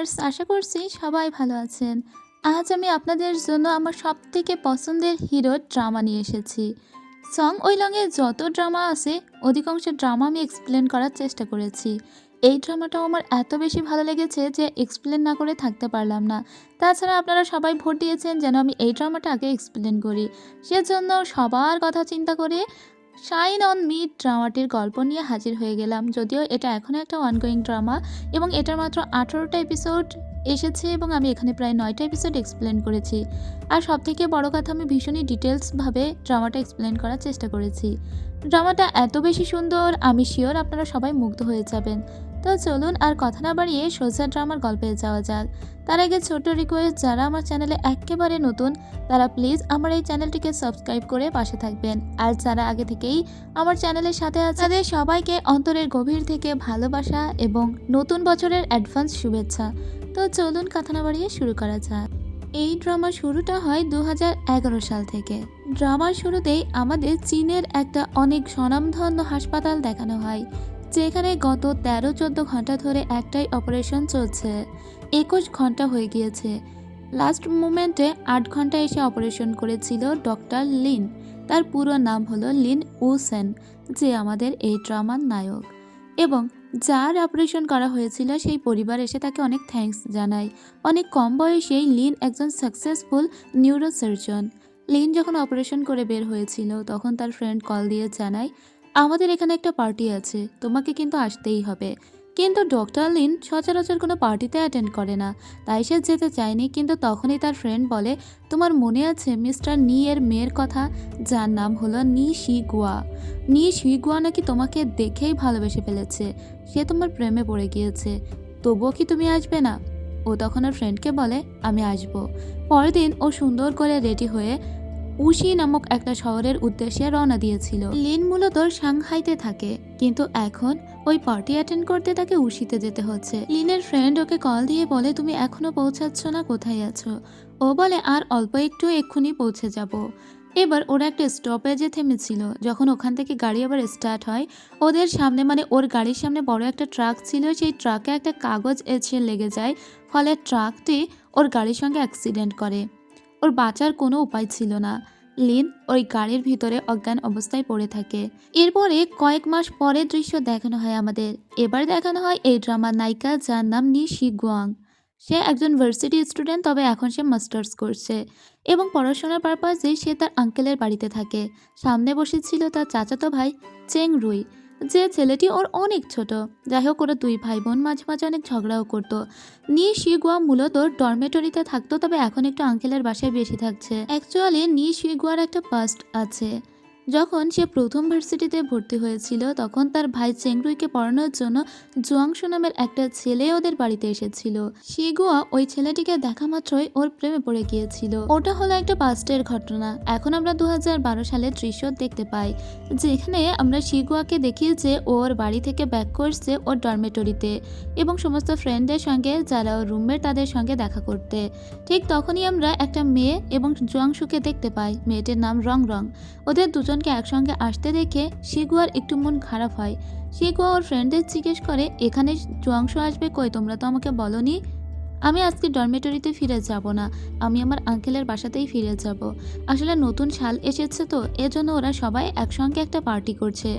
Viewers, আশা করছি সবাই ভালো আছেন। আজ আমি আপনাদের জন্য আমার সবথেকে পছন্দের হিরো ড্রামা নিয়ে এসেছি। সং ওইলংয়ে যত ড্রামা আছে অধিকাংশ ড্রামা আমি এক্সপ্লেন করার চেষ্টা করেছি। এই ড্রামাটাও আমার এত বেশি ভালো লেগেছে যে এক্সপ্লেন না করে থাকতে পারলাম না। তাছাড়া আপনারা সবাই ভোট দিয়েছেন যেন আমি এই ড্রামাটা আগে এক্সপ্লেন করি, সেজন্য সবার কথা চিন্তা করে শাইন অন মি ড্রামাটির গল্প নিয়ে হাজির হয়ে গেলাম। যদিও এটা এখনও একটা অনগোয়িং ড্রামা এবং এটার মাত্র 18টা এপিসোড এসেছে এবং আমি এখানে প্রায় 9টা এপিসোড এক্সপ্লেন করেছি। আর সবথেকে বড় কথা, আমি ভীষণই ডিটেলসভাবে ড্রামাটা এক্সপ্লেন করার চেষ্টা করেছি। ড্রামাটা এত বেশি সুন্দর, আমি শিওর আপনারা সবাই মুগ্ধ হয়ে যাবেন। তো চলুন আর কথা না বাড়িয়ে সোজা ড্রামার গল্পে যাওয়া যাক। তার আগে ছোট্ট রিকোয়েস্ট, যারা আমার চ্যানেলে একেবারে নতুন তারা প্লিজ আমার এই চ্যানেলটিকে সাবস্ক্রাইব করে পাশে থাকবেন। আর যারা আগে থেকেই আমার চ্যানেলের সাথে আছে তাদের সবাইকে অন্তরের গভীর থেকে ভালোবাসা এবং নতুন বছরের অ্যাডভান্স শুভেচ্ছা। তো চলুন কথা না বাড়িয়ে শুরু করা যাক। এই ড্রামা শুরুটা হয় 2011 সাল থেকে। ড্রামার শুরুতেই আমাদের চীনের একটা অনেক স্বনামধন্য হাসপাতাল দেখানো হয়, যেখানে গত 13-14 ঘন্টা ধরে একটাই অপারেশন চলছে। 21 ঘন্টা হয়ে গিয়েছে। লাস্ট মোমেন্টে 8 ঘন্টা এসে অপারেশন করেছিল ডক্টর লিন। তার পুরো নাম হলো লিন উ সেন, যে আমাদের এই ড্রামার নায়ক। এবং যার অপারেশন করা হয়েছিল সেই পরিবার এসে তাকে অনেক থ্যাঙ্কস জানায়। অনেক কম বয়সেই লিন একজন সাকসেসফুল নিউরোসার্জন। লিন যখন অপারেশন করে বের হয়েছিল তখন তার ফ্রেন্ড কল দিয়ে জানায়, আমাদের এখানে একটা পার্টি আছে, তোমাকে কিন্তু আসতেই হবে। কিন্তু ডক্টর লিন সচরাচর কোনো পার্টিতে অ্যাটেন্ড করে না, তাই সে যেতে চায়নি। কিন্তু তখনই তার ফ্রেন্ড বলে, তোমার মনে আছে মিস্টার নি এর মেয়ের কথা, যার নাম হলো নি শিগুয়া? নি শিগুয়া নাকি তোমাকে দেখেই ভালোবেসে ফেলেছে, সে তোমার প্রেমে পড়ে গিয়েছে, তবুও কি তুমি আসবে না? ও তখন ওর ফ্রেন্ডকে বলে, আমি আসবো। পরের দিন ও সুন্দর করে রেডি হয়ে উশি নামক একটা শহরের উদ্দেশ্যে রওনা দিয়েছিল। লিন মূলত সাংহাইতে থাকে, কিন্তু এখন ওই পার্টি অ্যাটেন্ড করতে তাকে উশিতে যেতে হচ্ছে। লিনের ফ্রেন্ড ওকে কল দিয়ে বলে, তুমি এখনো পৌঁছাচ্ছ না, কোথায় আছো? ও বলে, আর অল্প একটু, এক্ষুনি পৌঁছে যাব। এবার ওরা একটা স্টপেজে থেমেছিল। যখন ওখান থেকে গাড়ি আবার স্টার্ট হয়, ওদের সামনে মানে ওর গাড়ির সামনে বড় একটা ট্রাক ছিল, সেই ট্রাকে একটা কাগজ এসে লেগে যায়। ফলে ট্রাকটি ওর গাড়ির সঙ্গে অ্যাক্সিডেন্ট করে। ওর বাঁচার কোনো উপায় ছিল না। লিন ওই গাড়ির ভিতরে অজ্ঞান অবস্থায় পড়ে থাকে। এরপরে কয়েক মাস পরের দৃশ্য দেখানো হয় আমাদের। এবার দেখানো হয় এই ড্রামার নায়িকা, যার নাম নি শিগুয়াং। সে একজন ভার্সিটি স্টুডেন্ট, তবে এখন সে মাস্টার্স করছে এবং পড়াশোনার পারপাসে সে তার আঙ্কেলের বাড়িতে থাকে। সামনে বসেছিল তার চাচাতো ভাই চেং রুই, যে ছেলেটি ওর অনেক ছোট। যাই হোক, ওরা দুই ভাই বোন মাঝে মাঝে অনেক ঝগড়াও করতো। নি শিগুয়া মূলত ডরমেটরিতে থাকতো, তবে এখন একটু আঙ্কেলের বাসায় বেশি থাকছে। অ্যাকচুয়ালি নি শিগুয়ার একটা পাস্ট আছে। যখন সে প্রথম ভার্সিটিতে ভর্তি হয়েছিল তখন তার ভাই চেংরুইকে পড়ানোর জন্য জুয়াংশু নামের একটা ছেলে ওদের বাড়িতে এসেছিল। শিগুয়া ওই ছেলেটিকে দেখা মাত্রই ওর প্রেমে পড়ে গিয়েছিল। ওটা হলো একটা পাস্টের ঘটনা। এখন আমরা 2012 সালের দৃশ্য দেখতে পাই, যেখানে আমরা শিগুয়াকে দেখি যে ওর বাড়ি থেকে ব্যাক করছে ওর ডরমেটরিতে এবং সমস্ত ফ্রেন্ডদের সঙ্গে, যারা ওর রুমমেট তাদের সঙ্গে দেখা করতে। ঠিক তখনই আমরা একটা মেয়ে এবং জুয়াংশুকে দেখতে পাই। মেয়েটির নাম রং রং। ওদের দুজনকে একসঙ্গে আসতে দেখে শিগুয়ার একটু মন খারাপ হয়। শিগুয়া ওর ফ্রেন্ডদের জিজ্ঞেস করে, এখানে জুয়াংশু আসবে কই, তোমরা তো আমাকে বলনি। আমি আজকে ডরমেটরিতে ফিরে যাব না, আমি আমার আঙ্কেলের বাসাতেই ফিরে যাব। আসলে নতুন সাল এসেছে তো, এজন্য ওরা সবাই একসঙ্গে একটা পার্টি করছে।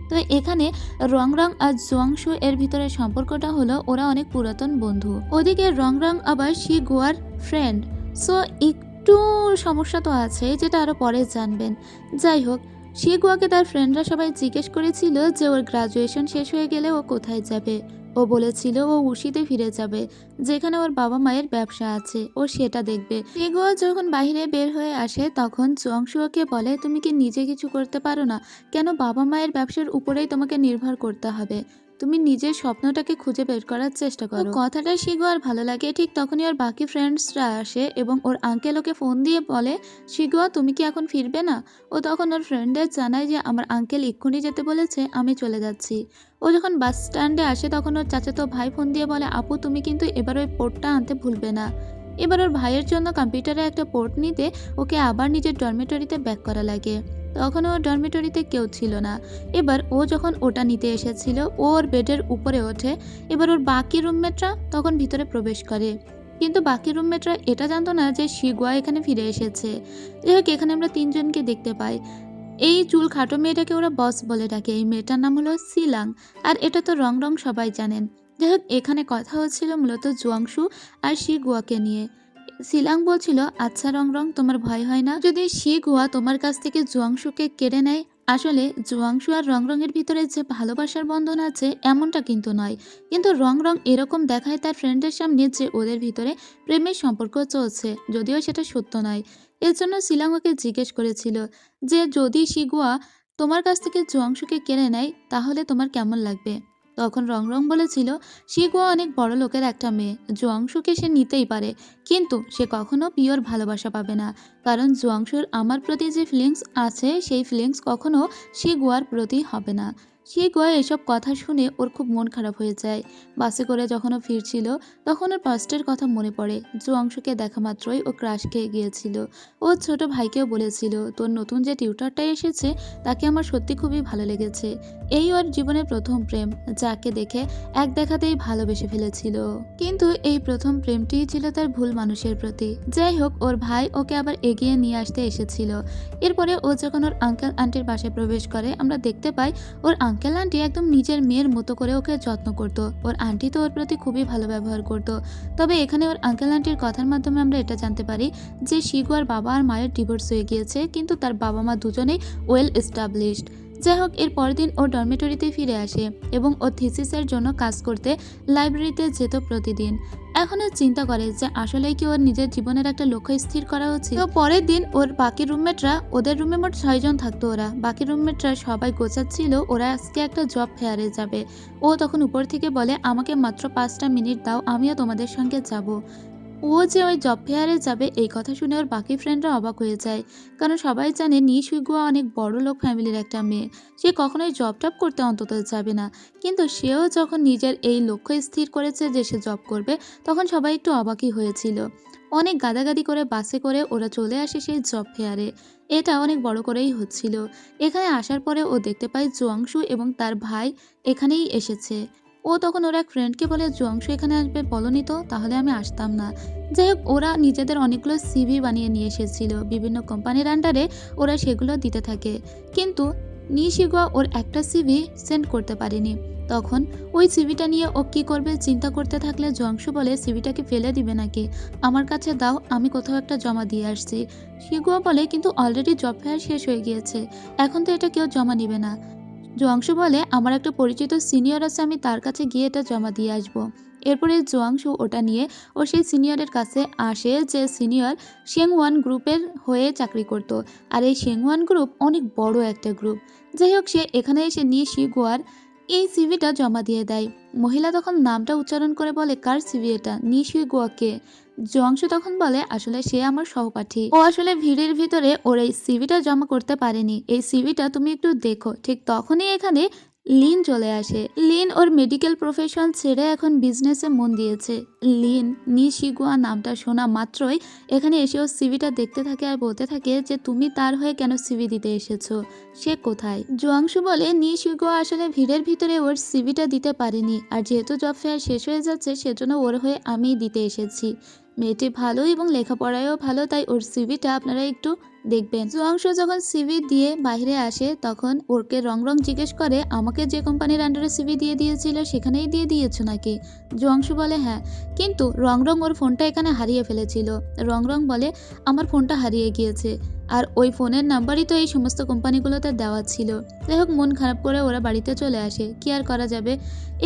তো এখানে রং রং আর জুয়াংশু এর ভিতরে সম্পর্কটা হলো ওরা অনেক পুরাতন বন্ধু। ওদিকে রং রং আবার শিগুয়ার ফ্রেন্ড। সো একটু সমস্যা তো আছে, যেটা আরও পরে জানবেন। যাই হোক, শিগুয়াকে তার ফ্রেন্ডরা সবাই জিজ্ঞেস করেছিল যে ওর গ্রাজুয়েশন শেষ হয়ে গেলে ও কোথায় যাবে। ও বলেছিল ও উশিতে ফিরে যাবে, যেখানে ওর বাবা মায়ের ব্যবসা আছে, ও সেটা দেখবে। শিগুয়া যখন বাইরে বের হয়ে আসে তখন জুয়াংশু ওকে বলে, তুমি কি নিজে কিছু করতে পারো না? কেন বাবা মায়ের ব্যবসার উপরেই তোমাকে নির্ভর করতে হবে? তুমি নিজের স্বপ্নটাকে খুঁজে বের করার চেষ্টা করো। কথাটা শিগুয়ার ভালো লাগে। ঠিক তখনই ওর বাকি ফ্রেন্ডসরা আসে এবং ওর আঙ্কেল ওকে ফোন দিয়ে বলে, শিগুয়া তুমি কি এখন ফিরবে না? ও তখন ওর ফ্রেন্ডদের জানায় যে আমার আঙ্কেল এক্ষুনি যেতে বলেছে, আমি চলে যাচ্ছি। ও যখন বাস স্ট্যান্ডে আসে তখন ওর চাচাতো ভাই ফোন দিয়ে বলে, আপু তুমি কিন্তু এবার ওই পোর্টটা আনতে ভুলবে না। এবার ওর ভাইয়ের জন্য কম্পিউটারে একটা পোর্ট নিতে ওকে আবার নিজের ডরমেটরিতে ব্যাক করা লাগে। তখন ওর ডরমিটরিতে কেউ ছিল না। এবার ও যখন ওটা নিতে এসেছিল, ওর বেডের উপরে ওঠে। এবার ওর বাকি রুমমেটরা তখন ভিতরে প্রবেশ করে, কিন্তু বাকি রুমমেটরা এটা জানতো না যে শিগুয়া এখানে ফিরে এসেছে। যাই হোক, এখানে আমরা তিনজনকে দেখতে পাই। এই চুল খাটো মেয়েটাকে ওরা বস বলে ডাকে। এই মেয়েটার নাম হলো সিলাং, আর এটা তো রং রং সবাই জানেন। যাই হোক, এখানে কথা হচ্ছিল মূলত জুয়াংশু আর শিগুয়াকে নিয়ে। সিলাং বলছিল, আচ্ছা রং রং, তোমার ভয় হয় না যদি শিগুয়া তোমার কাছ থেকে জুয়াংশুকে কেড়ে নেয়? আসলে জুয়াংশু আর রং রঙের ভিতরে যে ভালোবাসার বন্ধন আছে এমনটা কিন্তু নয়, কিন্তু রং রং এরকম দেখায় তার ফ্রেন্ডের সামনে যে ওদের ভিতরে প্রেমের সম্পর্ক চলছে, যদিও সেটা সত্য নয়। এর জন্য সিলাং ওকে জিজ্ঞেস করেছিল যে যদি শিগুয়া তোমার কাছ থেকে জুয়াংশুকে কেড়ে নেয় তাহলে তোমার কেমন লাগবে। তখন রং রং বলেছিল, শিগুয়া অনেক বড় লোকের একটা মেয়ে, জুয়াংশুকে সে নিতেই পারে, কিন্তু সে কখনো পিওর ভালোবাসা পাবে না, কারণ জুয়াংশুর আমার প্রতি যে ফিলিংস আছে সেই ফিলিংস কখনো শিগুয়ার প্রতি হবে না। শিগুয়া এসব কথা শুনে ওর খুব মন খারাপ হয়ে যায়। বাসে করে যখন ও ফিরছিল তখন ওর পাস্টের কথা মনে পড়ে। জুয়াংশুকে দেখা মাত্রই ও ক্রাশ খেয়ে গিয়েছিল। ওর ছোট ভাইকেও বলেছিল, তোর নতুন যে টিউটরটা এসেছে তাকে আমার সত্যি খুবই ভালো লেগেছে। এই ওর জীবনের প্রথম প্রেম, যাকে দেখে এক দেখাতেই ভালোবেসে ফেলেছিল। কিন্তু এই প্রথম প্রেমটিই ছিল তার ভুল মানুষের প্রতি। যাই হোক, ওর ভাই ওকে আবার এগিয়ে নিয়ে আসতে এসেছিল। এরপরে ও যখন ওর আঙ্কেল আন্টির বাসায় প্রবেশ করে, আমরা দেখতে পাই ওর আঙ্কেল আন্টি একদম নিজের মেয়ের মতো করে ওকে যত্ন করতো। ওর আন্টি তো ওর প্রতি খুবই ভালো ব্যবহার করতো। তবে এখানে ওর আঙ্কেল আন্টির কথার মাধ্যমে আমরা এটা জানতে পারি যে শিগুয়ার বাবা আর মায়ের ডিভোর্স হয়ে গিয়েছে, কিন্তু তার বাবা মা দুজনেই ওয়েল এস্টাবলিশড। যাই হোক, এর পরের দিন ও ডরমিটরিতে ফিরে আসে এবং ও থিসিসের জন্য কাজ করতে লাইব্রেরিতে যেত প্রতিদিন। এখনও চিন্তা করে যে আসলেই কি ওর নিজের জীবনের একটা লক্ষ্য স্থির করা উচিত। তো পরের দিন ওর বাকি রুমমেটরা, ওদের রুমে মোট 6 জন থাকতো, ওরা বাকি রুমমেটরা সবাই গোছাচ্ছিল ওরা আজকে একটা জব ফেয়ারে যাবে। ও তখন উপর থেকে বলে, আমাকে মাত্র 5টা মিনিট দাও, আমিও তোমাদের সঙ্গে যাব। ও যে ওই জব ফেয়ারে যাবে এই কথা শুনে ওর বাকি ফ্রেন্ডরা অবাক হয়ে যায়, কারণ সবাই জানে নিশিগুয়া অনেক বড় লোক ফ্যামিলির একটা মেয়ে, সে কখনোই জব টপ করতে অন্তত যাবে না। কিন্তু সেও যখন নিজের এই লক্ষ্য স্থির করেছে যে সে জব করবে, তখন সবাই একটু অবাকই হয়েছিল। অনেক গাদাগাদি করে বাসে করে ওরা চলে আসে সেই জব ফেয়ারে। এটা অনেক বড় করেই হচ্ছিল। এখানে আসার পরে ও দেখতে পায় জুয়াংশু এবং তার ভাই এখানেই এসেছে। ও তখন ওর এক ফ্রেন্ডকে বলে, জুয়াংশু এখানে আসবে বলনি তো, তাহলে আমি আসতাম না। যাই হোক, ওরা নিজেদের অনেকগুলো সিভি বানিয়ে নিয়ে এসেছিল, বিভিন্ন কোম্পানির আন্ডারে ওরা সেগুলো দিতে থাকে, কিন্তু নিশিগুয়া ওর একটা সিভি সেন্ড করতে পারেনি। তখন ওই সিভিটা নিয়ে ও কী করবে চিন্তা করতে থাকলে জুয়াংশু বলে, সিভিটাকে ফেলে দিবে নাকি, আমার কাছে দাও, আমি কোথাও একটা জমা দিয়ে আসছি। শিগুয়া বলে, কিন্তু অলরেডি জব ফেয়ার শেষ হয়ে গিয়েছে, এখন তো এটা কেউ জমা নিবে না। জুয়াংশু বলে, আমার একটা পরিচিত সিনিয়র আছে, আমি তার কাছে গিয়ে এটা জমা দিয়ে আসবো। এরপরে জুয়াংশু ওটা নিয়ে ও সেই সিনিয়রের কাছে আসে, যে সিনিয়র শেংওয়ান গ্রুপের হয়ে চাকরি করত, আর এই শেংওয়ান গ্রুপ অনেক বড় একটা গ্রুপ। যাই হোক, সে এখানে এসে নিয়ে শিগুয়ার এই সিভিটা জমা দিয়ে দেয়। মহিলা তখন নামটা উচ্চারণ করে বলে, কার সিভি এটা, নিশিগুয়াকে? জুয়াংশু তখন বলে, আসলে সে আমার সহপাঠী, ও আসলে ভিড়ের ভিতরে ওর এই সিভিটা জমা করতে পারেনি, এই সিভিটা তুমি একটু দেখো। ঠিক তখনই এখানে লিন চলে আসে। লিন ওর মেডিকেল প্রফেশন ছেড়ে এখন বিজনেসে মন দিয়েছে। লিন নিশিগুয়া নামটা শোনা মাত্রই এখানে এসে ওর সিভিটা দেখতে থাকে আর বলতে থাকে যে তুমি তার হয়ে কেন সিভি দিতে এসেছো, সে কোথায়? জুয়াংশু বলে, নিশিগুয়া আসলে ভিড়ের ভিতরে ওর সিভিটা দিতে পারেনি, আর যেহেতু জব ফেয়ার শেষ হয়ে যাচ্ছে সেজন্য ওর হয়ে আমিই দিতে এসেছি। মেয়েটি ভালো এবং লেখাপড়ায়ও ভালো, তাই ওর সিভিটা আপনারা একটু দেখবেন। জুয়াংশু যখন সিভি দিয়ে বাইরে আসে তখন ওরকে রং রং জিজ্ঞেস করে, আমাকে যে কোম্পানির আন্ডারে সিভি দিয়ে দিয়েছিল সেখানেই দিয়ে দিয়েছো নাকি? জুয়াংশু বলে, হ্যাঁ, কিন্তু রং রং ওর ফোনটা এখানে হারিয়ে ফেলেছিল। রং রং বলে, আমার ফোনটা হারিয়ে গিয়েছে, আর ওই ফোনের নাম্বারই তো এই সমস্ত কোম্পানিগুলোতে দেওয়া ছিল। যাই হোক, মন খারাপ করে ওরা বাড়িতে চলে আসে, কি আর করা যাবে।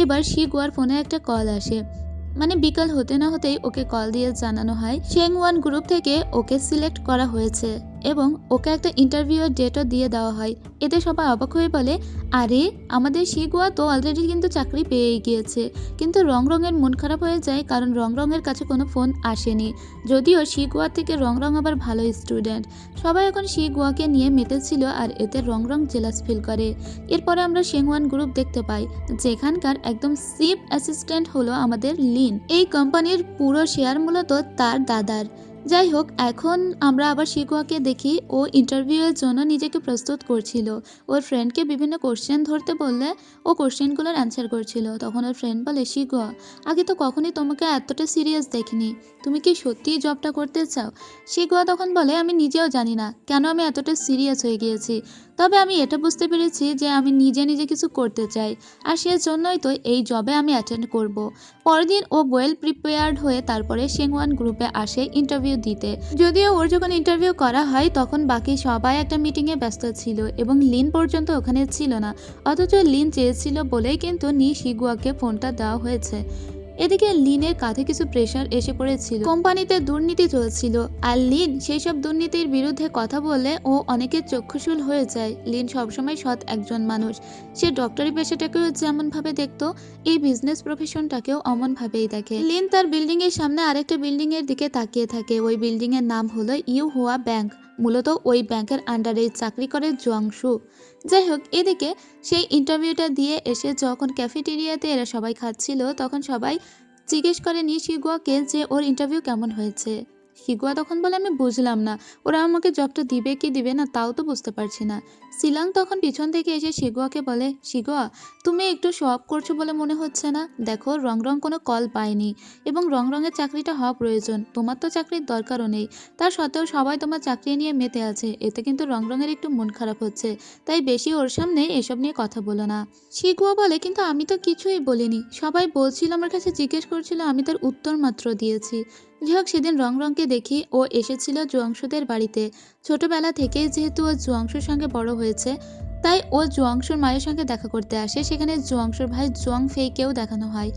এবার শিগুয়ার ফোনে একটা কল আসে, মানে বিকাল হতে না হতেই ওকে কল দিয়ে জানানো হয় শেংওয়ান গ্রুপ থেকে ওকে সিলেক্ট করা হয়েছে এবং ওকে একটা ইন্টারভিউয়ের ডেটও দিয়ে দেওয়া হয়। এতে সবাই অবাক হয়ে বলে, আরে আমাদের শিগুয়া তো অলরেডি কিন্তু চাকরি পেয়েই গিয়েছে। কিন্তু রং রঙের মন খারাপ হয়ে যায়, কারণ রং রঙের কাছে কোনো ফোন আসেনি, যদিও শিগুয়া থেকে রং রং আবার ভালো স্টুডেন্ট। সবাই এখন শিগুয়াকে নিয়ে মেতেছিল, আর এতে রং রং জেলাস ফিল করে। এরপরে আমরা শেংওয়ান গ্রুপ দেখতে পাই, যেখানকার একদম চিফ অ্যাসিস্ট্যান্ট হলো আমাদের লিন। এই কোম্পানির পুরো শেয়ার মূলত তার দাদার। যাই হোক, এখন আমরা আবার শিগুয়াকে দেখি ও ইন্টারভিউয়ের জন্য নিজেকে প্রস্তুত করছিল। ওর ফ্রেন্ডকে বিভিন্ন কোশ্চেন ধরতে বললে ও কোশ্চেনগুলোর অ্যান্সার করছিল। তখন ওর ফ্রেন্ড বলে, শিগুয়া, আগে তো কখনই তোমাকে এতটা সিরিয়াস দেখিনি, তুমি কি সত্যিই জবটা করতে চাও? শিগুয়া তখন বলে, আমি নিজেও জানি না কেন আমি এতটা সিরিয়াস হয়ে গিয়েছি, তবে আমি এটা বুঝতে পেরেছি যে আমি নিজে নিজে কিছু করতে চাই, আর সেজন্যই তো এই জবে আমি অ্যাটেন্ড করব। পরের দিন ও ওয়েল প্রিপেয়ার্ড হয়ে তারপরে সেংওয়ান গ্রুপে আসে ইন্টারভিউ দিতে। যদিও ওর যখন ইন্টারভিউ করা হয় তখন বাকি সবাই একটা মিটিংয়ে ব্যস্ত ছিল এবং লিন পর্যন্ত ওখানে ছিল না, অথচ লিন চেয়েছিল বলেই কিন্তু নি শিগুয়াকে ফোনটা দেওয়া হয়েছে। এদিকে লিনের কাঁধে কিছু প্রেশার এসে পড়েছিল, কোম্পানিতে দুর্নীতি চলছিল, আর লিন সেই সব দুর্নীতির বিরুদ্ধে কথা বললে ও অনেকের চক্ষুশূল হয়ে যায়। লিন সবসময় সৎ একজন মানুষ, সে ডক্টরি পেশাটাকেও যেমন ভাবে দেখতো, এই বিজনেস প্রফেশনটাকেও অমন ভাবেই দেখে। লিন তার বিল্ডিং এর সামনে আরেকটা বিল্ডিং এর দিকে তাকিয়ে থাকে। ওই বিল্ডিং এর নাম হলো ইউ হুয়া ব্যাংক, মূলত ওই ব্যাংকের আন্ডারে চাকরি করে জুয়াংশু। যাই হোক, এদিকে সেই ইন্টারভিউটা দিয়ে এসে যখন ক্যাফেটেরিয়াতে এরা সবাই খাচ্ছিল তখন সবাই জিজ্ঞেস করে নি শিগুয়াকে যে ওর ইন্টারভিউ কেমন হয়েছে। শিগুয়া তখন বলে, আমি বুঝলাম না, ওরা আমাকে জবটা দিবে কি দিবে না তাও তো বুঝতে পারছি না। সিলাং তখন পিছন থেকে এসে শিগুয়াকে বলে, শিগুয়া, তুমি একটু শো অফ করছো বলে মনে হচ্ছে না? দেখো, রং রং কোনো কল পায়নি এবং রং রঙের চাকরিটা হওয়া প্রয়োজন, তোমার তো চাকরির দরকারও নেই, তার সত্ত্বেও সবাই তোমার চাকরি নিয়ে মেতে আছে, এতে কিন্তু রং রঙের একটু মন খারাপ হচ্ছে, তাই বেশি ওর সামনে এসব নিয়ে কথা বলো না। শিগুয়া বলে, কিন্তু আমি তো কিছুই বলিনি, সবাই বলছিল, আমার কাছে জিজ্ঞেস করছিল, আমি তার উত্তর মাত্র দিয়েছি। যাই হোক, সেদিন রং রংকে দেখি ও এসেছিল জুয়াংশুদের বাড়িতে। ছোটবেলা থেকেই যেহেতু ও জুয়াংশুর সঙ্গে বড় হয়েছে, তাই ও জুয়াংশুর মায়ের সঙ্গে দেখা করতে আসে। সেখানে জুয়াংশুর ভাই জুয়াং ফেইকেও দেখানো হয়।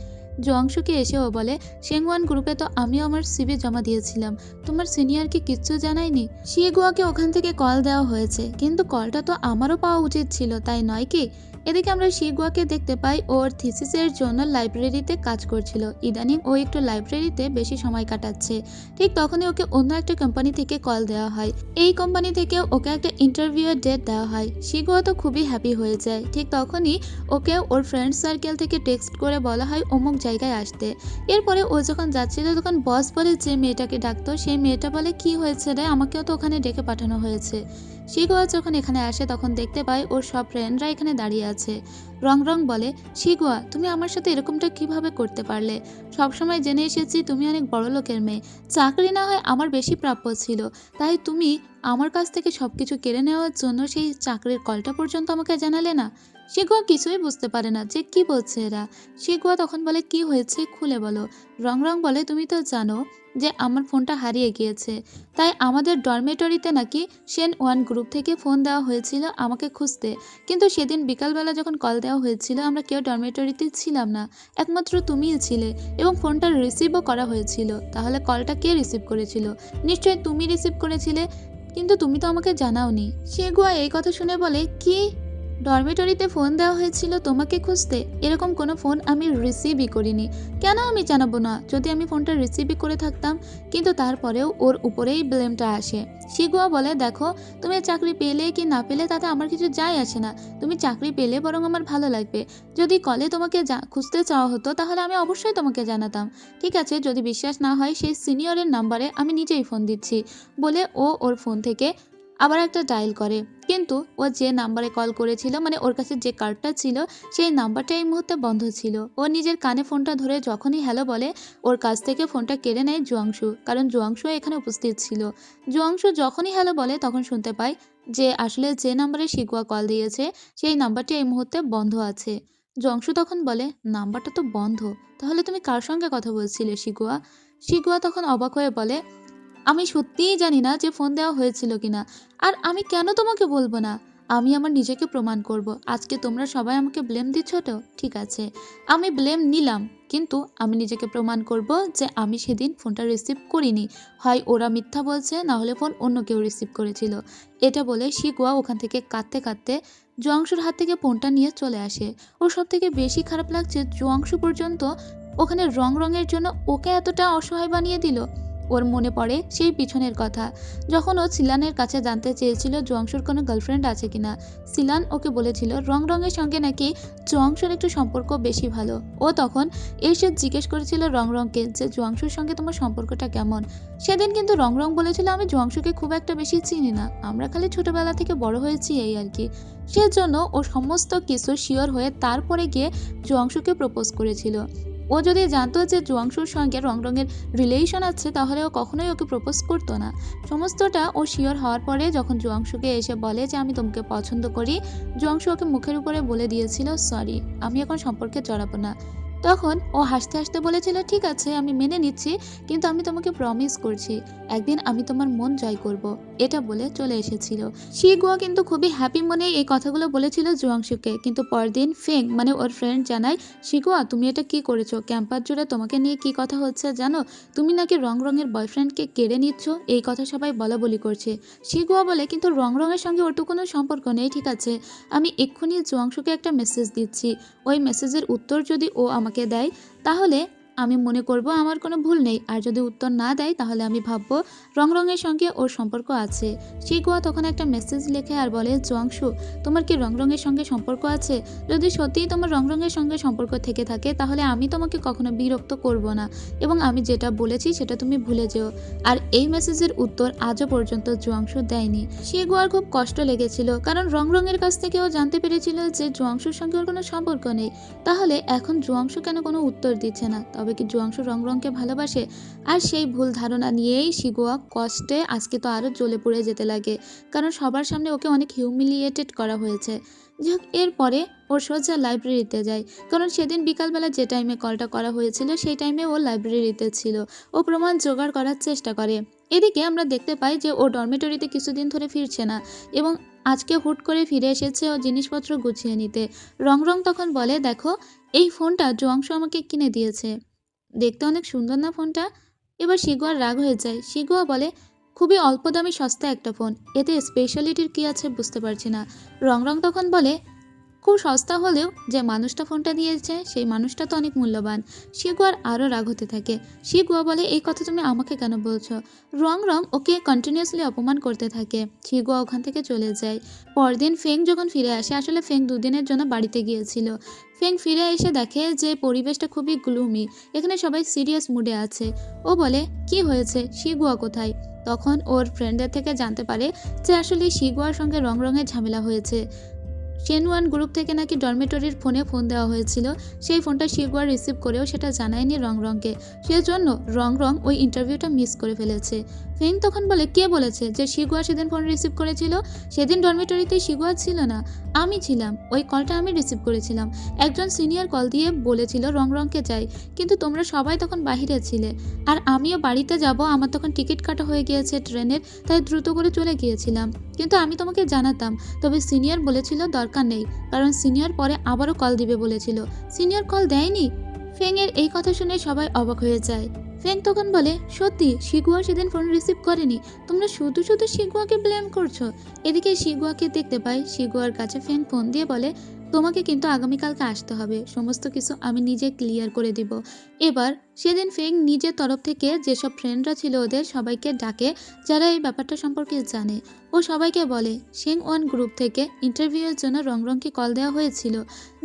জুয়াংশুকে এসে ও বলে, সেংওয়ান গ্রুপে তো আমিও আমার সিভি জমা দিয়েছিলাম, তোমার সিনিয়র কি কিচ্ছু জানায়নি? শিগুয়াকে ওখান থেকে কল দেওয়া হয়েছে, কিন্তু কলটা তো আমারও পাওয়া উচিত ছিল, তাই নয় কি? এদিকে আমরা শিগুয়াকে দেখতে পাই ওর থিসিসের জন্য লাইব্রেরিতে কাজ করছিল। ইদানিং ও একটু লাইব্রেরিতে বেশি সময় কাটাচ্ছে। ঠিক তখনই ওকে অন্য একটা কোম্পানি থেকে কল দেওয়া হয়। এই কোম্পানি থেকে ওকে একটা ইন্টারভিউয়ের ডেট দেওয়া হয়। শিগুয়া তো খুবই হ্যাপি হয়ে যায়। ঠিক তখনই ওকে ওর ফ্রেন্ড সার্কেল থেকে টেক্সট করে বলা হয় অমুক জায়গায় আসতে। এরপরে ও যখন যাচ্ছিল তখন বস বলে যে মেয়েটাকে ডাকতো, সেই মেয়েটা বলে, কি হয়েছে রে, আমাকেও তো ওখানে ডেকে পাঠানো হয়েছে। শিগুয়া যখন এখানে আসে তখন দেখতে পায় ওর সব ফ্রেন্ডরা এখানে দাঁড়িয়ে আছে। রং রং বলে, শিগুয়া, তুমি আমার সাথে এরকমটা কিভাবে করতে পারলে? সবসময় জেনে এসেছি তুমি অনেক বড় লোকের মেয়ে, চাকরি না হয় আমার বেশি প্রাপ্য ছিল, তাই তুমি আমার কাছ থেকে সবকিছু কেড়ে নেওয়ার জন্য সেই চাকরির কলটা পর্যন্ত আমাকে জানালে না। শিগুয়া কিছুই বুঝতে পারে না যে কি বলছে এরা। শিগুয়া তখন বলে, কি হয়েছে খুলে বলো। রং রং বলে, তুমি তো জানো যে আমার ফোনটা হারিয়ে গিয়েছে, তাই আমাদের ডরমেটরিতে নাকি সেন ওয়ান গ্রুপ থেকে ফোন দেওয়া হয়েছিল আমাকে খুঁজতে, কিন্তু সেদিন বিকালবেলা যখন কল দেওয়া হয়েছিল আমরা কেউ ডরমেটরিতে ছিলাম না, একমাত্র তুমিই ছিলে এবং ফোনটা রিসিভও করা হয়েছিল। তাহলে কলটা কে রিসিভ করেছিল? নিশ্চয়ই তুমি রিসিভ করেছিলে, কিন্তু তুমি তো আমাকে জানাওনি। শিগুয়া এই কথা শুনে বলে, কি, ডরমেটরিতে ফোন দেওয়া হয়েছিল তোমাকে খুঁজতে? এরকম কোনো ফোন আমি রিসিভই করিনি। কেন আমি জানাবো না যদি আমি ফোনটা রিসিভই করে থাকতাম? কিন্তু তারপরেও ওর উপরেই ব্লেমটা আসে। শিগুয়া বলে, দেখো, তুমি চাকরি পেলে কি না পেলে তাতে আমার কিছু যায় আসে না, তুমি চাকরি পেলে বরং আমার ভালো লাগবে। যদি কলে তোমাকে খুঁজতে চাওয়া হতো তাহলে আমি অবশ্যই তোমাকে জানাতাম। ঠিক আছে, যদি বিশ্বাস না হয় সেই সিনিয়রের নাম্বারে আমি নিজেই ফোন দিচ্ছি, বলে ও ওর ফোন থেকে আবার একটা ডায়াল করে। কিন্তু ও যে নাম্বারে কল করেছিল, মানে ওর কাছে যে কার্ডটা ছিল, সেই নাম্বারটা এই মুহূর্তে বন্ধ ছিল। ও নিজের কানে ফোনটা ধরে যখনই হ্যালো বলে, ওর কাছ থেকে ফোনটা কেড়ে নেয় জুয়াংশু, কারণ জুয়াংশু এখানে উপস্থিত ছিল। জুয়াংশু যখনই হ্যালো বলে তখন শুনতে পায় যে আসলে যে নাম্বারে শিগুয়া কল দিয়েছে সেই নাম্বারটি এই মুহূর্তে বন্ধ আছে। জুয়াংশু তখন বলে, নাম্বারটা তো বন্ধ, তাহলে তুমি কার সঙ্গে কথা বলছিলে শিগুয়া? শিগুয়া তখন অবাক হয়ে বলে, আমি সত্যিই জানি না যে ফোন দেওয়া হয়েছিল কিনা, আর আমি কেন তোমাকে বলবো না? আমি আমার নিজেকে প্রমাণ করব। আজকে তোমরা সবাই আমাকে ব্লেম দিচ্ছ তো, ঠিক আছে, আমি ব্লেম নিলাম, কিন্তু আমি নিজেকে প্রমাণ করব যে আমি সেদিন ফোনটা রিসিভ করিনি। হয় ওরা মিথ্যা বলছে, না হলে ফোন অন্য কেউ রিসিভ করেছিল। এটা বলে শিগুয়া ওখান থেকে কাঁদতে কাঁদতে জুয়াংশুর হাত থেকে ফোনটা নিয়ে চলে আসে। ওর সব থেকে বেশি খারাপ লাগছে জুয়াংশু পর্যন্ত ওখানে রং রঙের জন্য ওকে এতটা অসহায় বানিয়ে দিল। ওর মনে পড়ে সেই পিছনের কথা, যখন ও সিলানের কাছে জানতে চেয়েছিল জুয়াংশুর কোনো গার্লফ্রেন্ড আছে কিনা। সিলান ওকে বলেছিল রংরঙের সঙ্গে নাকি জুয়াংশুর একটু সম্পর্ক বেশি ভালো। ও তখন এসে জিজ্ঞেস করেছিল রংরংকে যে জুয়াংশুর সঙ্গে তোমার সম্পর্কটা কেমন। সেদিন কিন্তু রংরং বলেছিল আমি জুয়াংশুকে খুব একটা বেশি চিনি না, আমরা খালি ছোটবেলা থেকে বড় হয়েছি এই আর কি। সেজন্য ও সমস্ত কিছু শিওর হয়ে তারপরে গিয়ে জুয়াংশুকে প্রপোজ করেছিল। ও যদি জানতো যে জুয়াংশুর সঙ্গে রংরঙের রিলেশন আছে তাহলে ও কখনোই ওকে প্রপোজ করতো না। সমস্তটা ও শিওর হওয়ার পরে যখন জুয়াংশুকে এসে বলে যে আমি তোমাকে পছন্দ করি, জুয়াংশু ওকে মুখের উপরে বলে দিয়েছিল সরি, আমি এখন সম্পর্কে জড়াবো না। তখন ও হাসতে হাসতে বলেছিল ঠিক আছে আমি মেনে নিচ্ছি, কিন্তু আমি তোমাকে প্রমিস করছি একদিন আমি তোমার মন জয় করব। এটা বলে চলে এসেছিল। শিগুয়া কিন্তু খুবই হ্যাপি মনে এই কথাগুলো বলেছিল জুয়াংশুকে, কিন্তু পরদিন ফেং মানে ওর ফ্রেন্ড জানায় শিগুয়া তুমি এটা কি করেছো, ক্যাম্পাস জুড়ে তোমাকে নিয়ে কি কথা হচ্ছে জানো, তুমি নাকি রংরঙের বয়ফ্রেন্ডকে কেড়ে নিচ্ছ, এই কথা সবাই বলা বলি করছে। শিগুয়া বলে কিন্তু রংরঙের সঙ্গে ওর তো কোনো সম্পর্ক নেই, ঠিক আছে আমি এক্ষুনি জুয়াংশুকে একটা মেসেজ দিচ্ছি, ওই মেসেজের উত্তর যদি ও আমাকে দেয় তাহলে আমি মনে করব আমার কোনো ভুল নেই, আর যদি উত্তর না দেয় তাহলে আমি ভাববো রংরঙের সঙ্গে ওর সম্পর্ক আছে। শিগুয়া তখন একটা মেসেজ লেখে আর বলে জুয়াংশু তোমার কি রংরঙের সঙ্গে সম্পর্ক আছে, যদি সত্যিই তোমার রংরঙের সঙ্গে সম্পর্ক থেকে থাকে তাহলে আমি তোমাকে কখনো বিরক্ত করব না, এবং আমি যেটা বলেছি সেটা তুমি ভুলে যেও। আর এই মেসেজের উত্তর আজও পর্যন্ত জুয়াংশু দেয়নি। শিগুয়ার খুব কষ্ট লেগেছিল, কারণ রংরঙের কাছ থেকে ও জানতে পেরেছিল যে জুয়াংশুর সঙ্গে ওর কোনো সম্পর্ক নেই। তাহলে এখন জুয়াংশু কেন কোনো উত্তর দিচ্ছে না, তবে কি জুয়াংশু রংরংকে ভালোবাসে? আর সেই ভুল ধারণা নিয়েই শিগুয়া কষ্টে আজকে তো আরও জ্বলে পুড়ে যেতে লাগে, কারণ সবার সামনে ওকে অনেক হিউমিলিয়েটেড করা হয়েছে। যাক, এরপরে ও সোজা লাইব্রেরিতে যায়, কারণ সেদিন বিকালবেলা যে টাইমে কলটা করা হয়েছিল সেই টাইমে ও লাইব্রেরিতে ছিল। ও প্রমাণ জোগাড় করার চেষ্টা করে। এদিকে আমরা দেখতে পাই যে ও ডরমেটরিতে কিছুদিন ধরে ফিরছে না, এবং আজকে হুট করে ফিরে এসেছে ও জিনিসপত্র গুছিয়ে নিতে। রংরং তখন বলে দেখো এই ফোনটা জুয়াংশু আমাকে কিনে দিয়েছে, দেখতে অনেক সুন্দর না ফোনটা। এবার শিগুয়ার রাগ হয়ে যায়। শিগুয়া বলে খুবই অল্প দামি সস্তা একটা ফোন, এতে স্পেশালিটির কি আছে বুঝতে পারছি না। রংরং তখন বলে খুব সস্তা হলেও যে মানুষটা ফোনটা দিয়েছে সেই মানুষটা তো অনেক মূল্যবান। শিগুয়ার আরও রাগ হতে থাকে। শিগুয়া বলে এই কথা তুমি আমাকে কেন বলছো। রংরং ওকে কন্টিনিউয়াসলি অপমান করতে থাকে। শিগুয়া ওখান থেকে চলে যায়। পরদিন ফেং যখন ফিরে আসে, আসলে ফেং দুদিনের জন্য বাড়িতে গিয়েছিল। ফেং ফিরে এসে দেখে যে পরিবেশটা খুবই গ্লুমি, এখানে সবাই সিরিয়াস মুডে আছে। ও বলে কি হয়েছে, শিগুয়া কোথায়? তখন ওর ফ্রেন্ডদের থেকে জানতে পারে যে আসলে শিগুয়ার সঙ্গে রংরঙের ঝামেলা হয়েছে। শেনওয়ান গ্রুপ থেকে নাকি ডরমেটরির ফোনে ফোন দেওয়া হয়েছিল, সেই ফোনটা শিগুয়ার রিসিভ করেও সেটা জানায়নি রংরংকে, সেজন্য রংরং ওই ইন্টারভিউটা মিস করে ফেলেছে। ফেং তখন বলে কে বলেছে যে শিগুয়া সেদিন ফোন রিসিভ করেছিল, সেদিন ডরমেটরিতে শিগুয়া ছিল না, আমি ছিলাম, ওই কলটা আমি রিসিভ করেছিলাম। একজন সিনিয়র কল দিয়ে বলেছিল রংরংকে চাই, কিন্তু তোমরা সবাই তখন বাহিরে ছিলে, আর আমিও বাড়িতে যাব, আমার তখন টিকিট কাটা হয়ে গিয়েছে ট্রেনের, তাই দ্রুত করে চলে গিয়েছিলাম, কিন্তু আমি তোমাকে জানাতাম, তবে সিনিয়র বলেছিল দরকার নেই, কারণ সিনিয়র পরে আবারও কল দিবে বলেছিল, সিনিয়র কল দেয়নি। ফেংয়ের এই কথা শুনে সবাই অবাক হয়ে যায়। ফেং তখন বলে সত্যি শিগুয়া সেদিন ফোন রিসিভ করেনি, তোমরা শুধু শুধু শিগুয়াকে ব্লেম করছো। এদিকে শিগুয়াকে দেখতে পাই, শিগুয়ার কাছে ফেং ফোন দিয়ে বলে তোমাকে কিন্তু আগামীকালকে আসতে হবে, সমস্ত কিছু আমি নিজে ক্লিয়ার করে দিব। এবার সেদিন ফেং নিজের তরফ থেকে যেসব ফ্রেন্ডরা ছিল ওদের সবাইকে ডাকে, যারা এই ব্যাপারটা সম্পর্কে জানে। ও সবাইকে বলে শেংওয়ান গ্রুপ থেকে ইন্টারভিউয়ের জন্য রংরংকে কল দেওয়া হয়েছিল,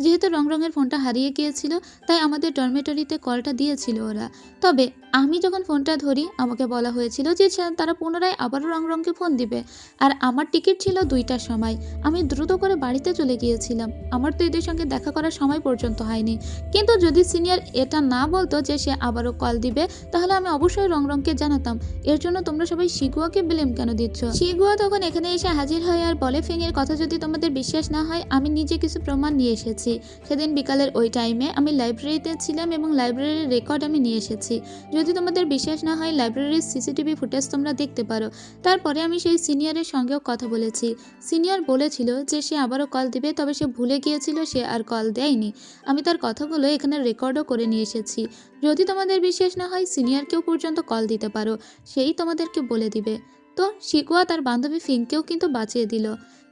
যেহেতু রংরঙের ফোনটা হারিয়ে গিয়েছিল তাই আমাদের ডরমেটরিতে কলটা দিয়েছিল ওরা। তবে আমি যখন ফোনটা ধরি আমাকে বলা হয়েছিল যে তারা পুনরায় আবারও রংরংকে ফোন দিবে, আর আমার টিকিট ছিল 2টার সময়, আমি দ্রুত করে বাড়িতে চলে গিয়েছিলাম, আমার তো এদের সঙ্গে দেখা করার সময় পর্যন্ত হয়নি। কিন্তু যদি সিনিয়র এটা না বলতো যে সে আবারও কল দিবে, তাহলে আমি অবশ্যই রংরংকে জানাতাম, এর জন্য তোমরা সবাই শিগুয়াকে ব্লেম কেন দিচ্ছ। শিগুয়া তখন এখানে এসে হাজির হয় আর বলে ফেংয়ের কথা যদি তোমাদের বিশ্বাস না হয় আমি নিজে কিছু প্রমাণ নিয়ে এসেছি, সেদিন বিকালের ওই টাইমে আমি লাইব্রেরিতে ছিলাম এবং লাইব্রেরির রেকর্ড আমি নিয়ে এসেছি, যদি তোমাদের বিশ্বাস না হয় লাইব্রেরির সিসিটিভি ফুটেজ তোমরা দেখতে পারো। তারপরে আমি সেই সিনিয়রের সঙ্গেও কথা বলেছি, সিনিয়র বলেছিল যে সে আবারও কল দিবে, তবে সে ভুলে গিয়েছিল, সে আর কল দেয়নি, আমি তার কথাগুলো এখানে রেকর্ডও করে নিয়ে এসেছি। যদি তোমাদের বিশ্বাস না হয় সিনিয়রকেও পর্যন্ত কল দিতে পারো, সেই তোমাদেরকে বলে দিবে। তো শিগুয়া তার বান্ধবী ফিংকেও কিন্তু বাঁচিয়ে দিল।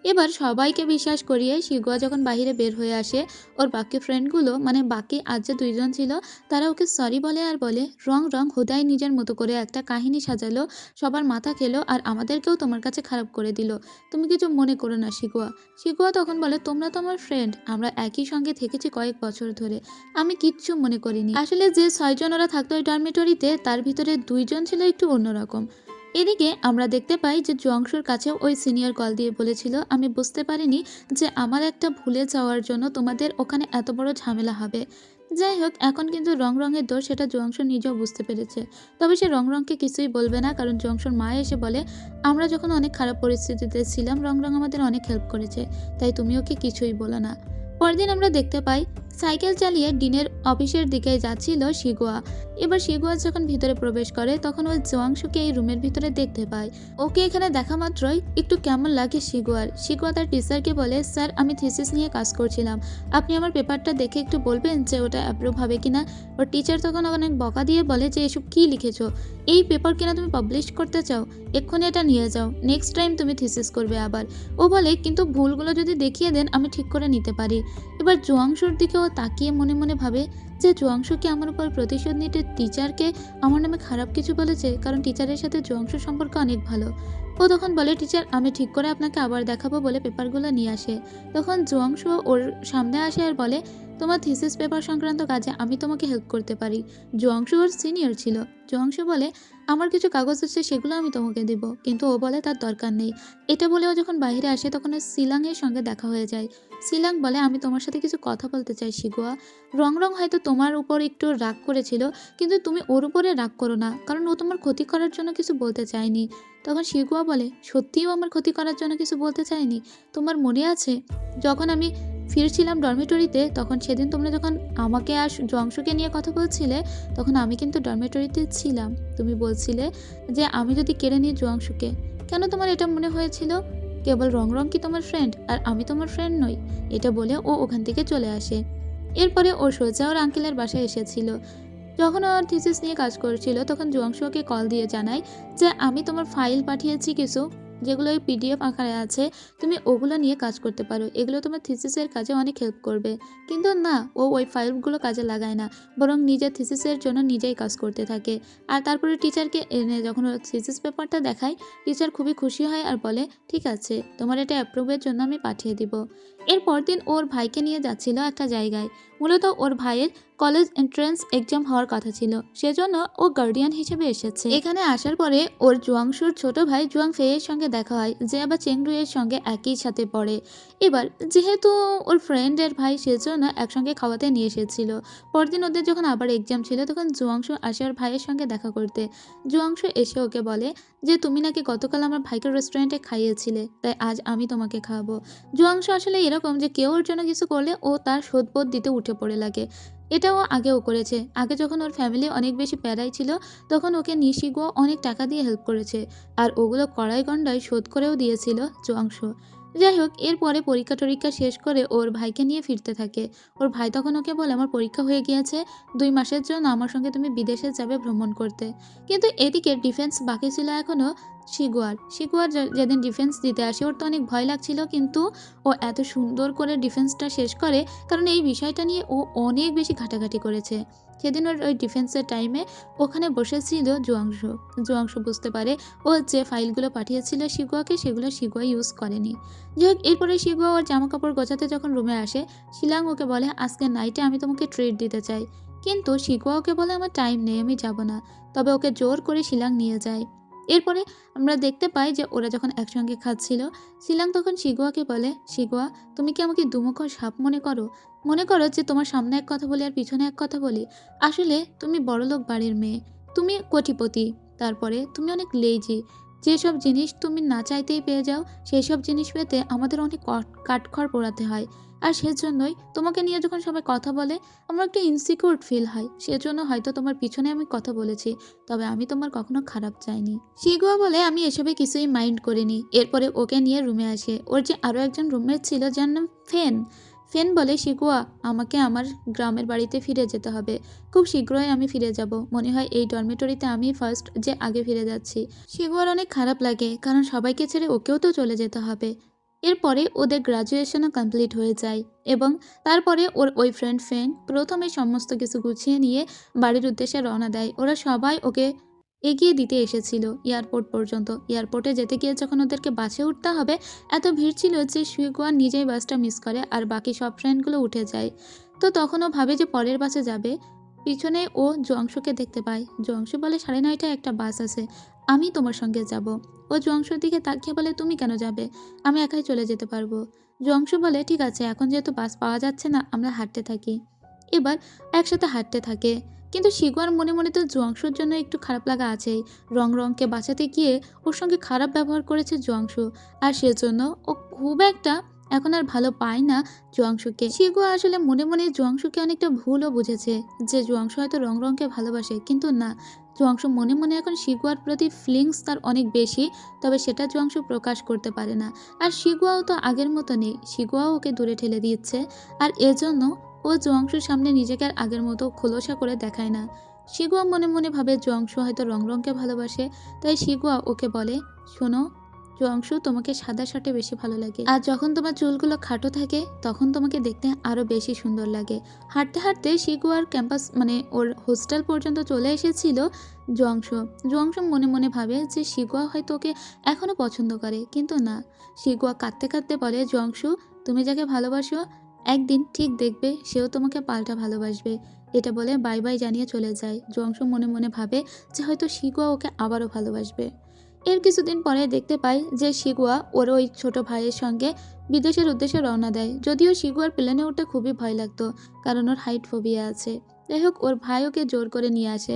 এবার সবাইকে বিশ্বাস করিয়ে শিগুয়া যখন বাইরে বের হয়ে আসে, ওর বাকি ফ্রেন্ডগুলো মানে বাকি আজ যে 2 জন ছিল তারা ওকে সরি বলে আর বলে, "রং, রং হুদাই নিজের মতো করে একটা কাহিনী সাজালো, সবার মাথা খেলো আর আমাদেরকেও তোমার কাছে খারাপ করে দিল। তুমি কিছু মনে করো না শিগুয়া।" শিগুয়া তখন বলে, "তোমরা তো আমার ফ্রেন্ড, আমরা একই সঙ্গে থেকেছি কয়েক বছর ধরে। আমি কিচ্ছু মনে করিনি। আসলে যে 6 জন ওরা থাকতো ওই ডরমিটরিতে তার ভিতরে 2 জন ছিল একটু অন্যরকম।" এদিকে আমরা দেখতে পাই যে জংশুর কাছেও ওই সিনিয়র কল দিয়ে বলেছিল, "আমি বুঝতে পারিনি যে আমার একটা ভুলে যাওয়ার জন্য তোমাদের ওখানে এত বড় ঝামেলা হবে।" যাই হোক, এখন কিন্তু রং রঙের দোষ সেটা জংশু নিজেও বুঝতে পেরেছে। তবে সে রং রংকে কিছুই বলবে না, কারণ জংশুর মা এসে বলে, "আমরা যখন অনেক খারাপ পরিস্থিতিতে ছিলাম রং রং আমাদের অনেক হেল্প করেছে, তাই তুমি ওকে কিছুই বলো না।" পরদিন আমরা দেখতে পাই সাইকেল চালিয়ে ডিনের অফিসের দিকে যাচ্ছিল শিগুয়া। এবার শিগুয়া যখন ভিতরে প্রবেশ করে তখন ওই জোয়াংশুকে এই রুমের ভিতরে দেখতে পায়। ওকে এখানে দেখা মাত্রই একটু কেমন লাগে শিগুয়ার। শিগুয়া তার টিচারকে বলে, "স্যার, আমি থিসিস নিয়ে কাজ করছিলাম, আপনি আমার পেপারটা দেখে একটু বলবেন যে ওটা অ্যাপ্রুভ হবে কিনা?" ওর টিচার তখন অনেক বকা দিয়ে বলে যে, "এসব কী লিখেছো? এই পেপার কিনা তুমি পাবলিশ করতে চাও? এক্ষুনি এটা নিয়ে যাও, নেক্সট টাইম তুমি থিসিস করবে আবার।" ও বলে, "কিন্তু ভুলগুলো যদি দেখিয়ে দেন আমি ঠিক করে নিতে পারি।" এবার জোয়াংশুর দিকেও তাকিয়ে মনে মনে ভাবে যে জোয়াংশু কি আমার উপর প্রতিশোধ নিতে টিচারকে আমার নামে খারাপ কিছু বলেছে, কারণ টিচারের সাথে জোয়াংশুর সম্পর্ক অনেক ভালো। ও তখন বলে, "টিচার, আমি ঠিক করে আপনাকে আবার দেখাবো" বলে পেপারগুলো নিয়ে আসে। তখন জোয়াংশু ওর সামনে আসে আর বলে, "তোমার থিসিস পেপার সংক্রান্ত কাজে আমি তোমাকে হেল্প করতে পারি।" জোয়াংশু ওর সিনিয়র ছিল। জোয়াংশু বলে, "আমার কিছু কাগজ আছে সেগুলো আমি তোমাকে দেব", কিন্তু ও বলে তার দরকার নেই। এটা বলে ও যখন বাইরে আসে তখন ওর সিলাংয়ের সঙ্গে দেখা হয়ে যায়। সিলাং বলে, "আমি তোমার সাথে কিছু কথা বলতে চাই শিগুয়া। রং রং হয়তো তোমার উপর একটু রাগ করেছিল, কিন্তু তুমি ওর উপরে রাগ করো না, কারণ ও তোমার ক্ষতি করার জন্য কিছু বলতে চায়নি।" তখন শিগুয়া বলে, "সত্যিও আমার ক্ষতি করার জন্য কিছু বলতে চায়নি? তোমার মনে আছে যখন আমি ফিরছিলাম ডরমিটরিতে, তখন সেদিন তোমরা যখন আমাকে আর জংশুকে নিয়ে কথা বলছিলে, তখন আমি কিন্তু ডরমিটরিতে ছিলাম। তুমি বলছিলে যে আমি যদি কেড়ে নিই জংশুকে। কেন তোমার এটা মনে হয়েছিল? কেবল রং রং কি তোমার ফ্রেন্ড আর আমি তোমার ফ্রেন্ড নই?" এটা বলে ও ওখান থেকে চলে আসে। এরপরে ও সোজা ওর আঙ্কেলের বাসায় এসেছিল। যখন ও থিসিস নিয়ে কাজ করছিল তখন জুয়াংশু ওকে কল দিয়ে জানায় যে, "আমি তোমার ফাইল পাঠিয়েছি কিছু, যেগুলো ওই পিডিএফ আকারে আছে, তুমি ওগুলো নিয়ে কাজ করতে পারো, এগুলো তোমার থিসিসের কাজে অনেক হেল্প করবে।" কিন্তু না, ও ওই ফাইলগুলো কাজে লাগায় না, বরং নিজের থিসিসের জন্য নিজেই কাজ করতে থাকে। আর তারপরে টিচারকে এনে যখন ওর থিসিস পেপারটা দেখায়, টিচার খুবই খুশি হয় আর বলে, "ঠিক আছে, তোমার এটা অ্যাপ্রুভের জন্য আমি পাঠিয়ে দিব।" এরপর দিন ওর ভাইকে নিয়ে যাচ্ছিল একটা জায়গায়। মূলত ওর ভাইয়ের কলেজ এন্ট্রান্স এক্সাম হওয়ার কথা ছিল, সেজন্য ও গার্ডিয়ান হিসেবে এসেছে। এখানে আসার পরে ওর জুয়াংশুর ছোট ভাই জুয়াং ফেয়ের সঙ্গে দেখা হয়, যে আবার চেংডুয়ের সঙ্গে একই সাথে পড়ে। এবার যেহেতু ওর ফ্রেন্ডের ভাই, সেজন্য একসঙ্গে খাওয়াতে নিয়ে এসেছিল। পরদিন ওদের যখন আবার এক্সাম ছিল তখন জুয়াংশু আসে ওর ভাইয়ের সঙ্গে দেখা করতে। জুয়াংশু এসে ওকে বলে যে, "তুমি নাকি গতকাল আমার ভাইকে রেস্টুরেন্টে খাইয়েছিলে, তাই আজ আমি তোমাকে খাওয়াবো।" জুয়াংশু আসলে এরকম যে কেউ ওর জন্য কিছু করলে ও তার শোধবোধ দিতে উঠে পড়ে লাগে। এটাও আগেও করেছে। আগে যখন ওর ফ্যামিলি অনেক বেশি প্যারায় ছিল তখন ওকে নিশিগো অনেক টাকা দিয়ে হেল্প করেছে, আর ওগুলো কড়াই গন্ডায় শোধ করেও দিয়েছিল জুয়াংশু। যাই হোক, এরপরে পরীক্ষা টরীক্ষা শেষ করে ওর ভাইকে নিয়ে ফিরতে থাকে। ওর ভাই তখন ওকে বলে, "আমার পরীক্ষা হয়ে গিয়েছে, 2 মাসের জন্য আমার সঙ্গে তুমি বিদেশে যাবে ভ্রমণ করতে।" কিন্তু এদিকে ডিফেন্স বাকি ছিল এখনও শিগুয়ার যেদিন ডিফেন্স দিতে আসে ওর তো অনেক ভয় লাগছিল, কিন্তু ও এত সুন্দর করে ডিফেন্সটা শেষ করে, কারণ এই বিষয়টা নিয়ে ও অনেক বেশি ঘাটাঘাটি করেছে। সেদিন ওর ওই ডিফেন্সের টাইমে ওখানে বসেছিল জুয়াংশু। জুয়াংশু বুঝতে পারে ও যে ফাইলগুলো পাঠিয়েছিল শিগুয়াকে, সেগুলো শিগুয়া ইউজ করেনি। যাই হোক, এরপরে শিগুয়া ওর জামাকাপড় গোছাতে যখন রুমে আসে, শিলাং ওকে বলে, "আজকে নাইটে আমি তোমাকে ট্রিট দিতে চাই।" কিন্তু শিগুয়া ওকে বলে, "আমার টাইম নেই, আমি যাব না।" তবে ওকে জোর করে শিলাং নিয়ে যায়। এরপরে আমরা দেখতে পাই যে ওরা যখন একসঙ্গে খাচ্ছিল, শিলাং তখন শিগুয়াকে বলে, "শিগুয়া, তুমি কি আমাকে দুমুখো সাপ মনে করো? মনে করো যে তোমার সামনে এক কথা বলি আর পিছনে এক কথা বলি? আসলে তুমি বড়লোক বাড়ির মেয়ে, তুমি কোটিপতি, তারপরে তুমি অনেক লেজি। যেসব জিনিস তুমি না চাইতেই পেয়ে যাও, সেই সব জিনিস পেতে আমাদের অনেক কাঠখড় পোড়াতে হয়। আর সেজন্যই তোমাকে নিয়ে যখন সবাই কথা বলে আমার একটা ইনসিকিউর ফিল হয়, সেজন্য হয়তো তোমার পিছনে আমি কথা বলেছি, তবে আমি তোমার কখনো খারাপ চাইনি।" শিগুয়া বলে, "আমি এসবে কিছুই মাইন্ড করিনি।" এরপরে ওকে নিয়ে রুমে আসে ওর যে আরও একজন রুমমেট ছিল যার নাম ফেন। ফেন বলে, "শিগুয়া, আমাকে আমার গ্রামের বাড়িতে ফিরে যেতে হবে। খুব শীঘ্রই আমি ফিরে যাব। মনে হয় এই ডরমিটরিতে আমি ফার্স্ট যে আগে ফিরে যাচ্ছি।" শিগুয়ার অনেক খারাপ লাগে, কারণ সবাইকে ছেড়ে ওকেও তো চলে যেতে হবে। এরপরে ওদের গ্র্যাজুয়েশনও কমপ্লিট হয়ে যায় এবং তারপরে ওর ওই ফ্রেন্ড প্রথমে সমস্ত কিছু গুছিয়ে নিয়ে বাড়ির উদ্দেশ্যে রওনা দেয়। ওরা সবাই ওকে এগিয়ে দিতে এসেছিল এয়ারপোর্ট পর্যন্ত। এয়ারপোর্টে যেতে গিয়ে যখন ওদেরকে বাসে উঠতে হবে, এত ভিড় ছিল যে সুইগুয়ান নিজেই বাসটা মিস করে আর বাকি সব ফ্রেন্ডগুলো উঠে যায়। তো তখন ও ভাবে যে পরের বাসে যাবে। পিছনে ও জংশুকে দেখতে পায়। জংশু বলে 9:30টায় একটা বাস আছে, আমি তোমার সঙ্গে যাব। ও জংশুর দিকে তাকিয়ে বলে তুমি কেন যাবে, আমি একাই চলে যেতে পারবো। জংশু বলে ঠিক আছে, এখন যেহেতু বাস পাওয়া যাচ্ছে না আমরা হাঁটতে থাকি। এবার একসাথে হাঁটতে থাকে। কিন্তু শিগুয়ার মনে মনে তো জংশুর জন্য একটু খারাপ লাগা আছেই। রংকে বাঁচাতে গিয়ে ওর সঙ্গে খারাপ ব্যবহার করেছে জংশু, আর সেজন্য ও খুব একটা এখন আর ভালো পায় না জংশুকে। শিগুয়া আসলে মনে মনে জংশুকে অনেকটা ভুলও বুঝেছে যে জংশু হয়তো রংকে ভালোবাসে, কিন্তু না, জংশু মনে মনে এখন শিগুয়ার প্রতি ফিলিংস তার অনেক বেশি, তবে সেটা জংশু প্রকাশ করতে পারে না। আর শিগুয়াও তো আগের মতো নেই, শিগুয়াও ওকে দূরে ঠেলে দিচ্ছে। আর এজন্য ও জংশুর সামনে নিজেকে আর আগের মতো খোলসা করে দেখায় না। শিগুয়া মনে মনে ভাবে জংশু হয়তো রংকে ভালোবাসে, তাই শিগুয়া ওকে বলে শোনো জংশু, তোমাকে সাদা শার্টে বেশি ভালো লাগে, আর যখন তোমার চুলগুলো খাটো থাকে তখন তোমাকে দেখতে আরো বেশি সুন্দর লাগে। হাঁটতে হাঁটতে শিগুয়ার ক্যাম্পাস মানে ওর হোস্টেল পর্যন্ত চলে এসেছিল জংশু। জংশু মনে মনে ভাবে যে শিগুয়া হয়তো ওকে এখনো পছন্দ করে, কিন্তু না। শিগুয়া কাঁদতে কাঁদতে বলে জংশু, তুমি যাকে ভালোবাসো একদিন ঠিক দেখবে সেও তোমাকে পাল্টা ভালোবাসবে। এটা বলে বাই বাই জানিয়ে চলে যায়। জংশু মনে মনে ভাবে যে হয়তো শিগুয়া ওকে আবারও ভালোবাসবে। এর কিছুদিন পরে দেখতে পাই যে শিগুয়া ওর ওই ছোট ভাইয়ের সঙ্গে বিদেশের উদ্দেশ্যে রওনা দেয়। যদিও শিগুয়ার প্লেনে উঠতে খুবই ভয় লাগতো, কারণ ওর হাইট ফোবিয়া আছে। যাই হোক, ওর ভাই ওকে জোর করে নিয়ে আসে।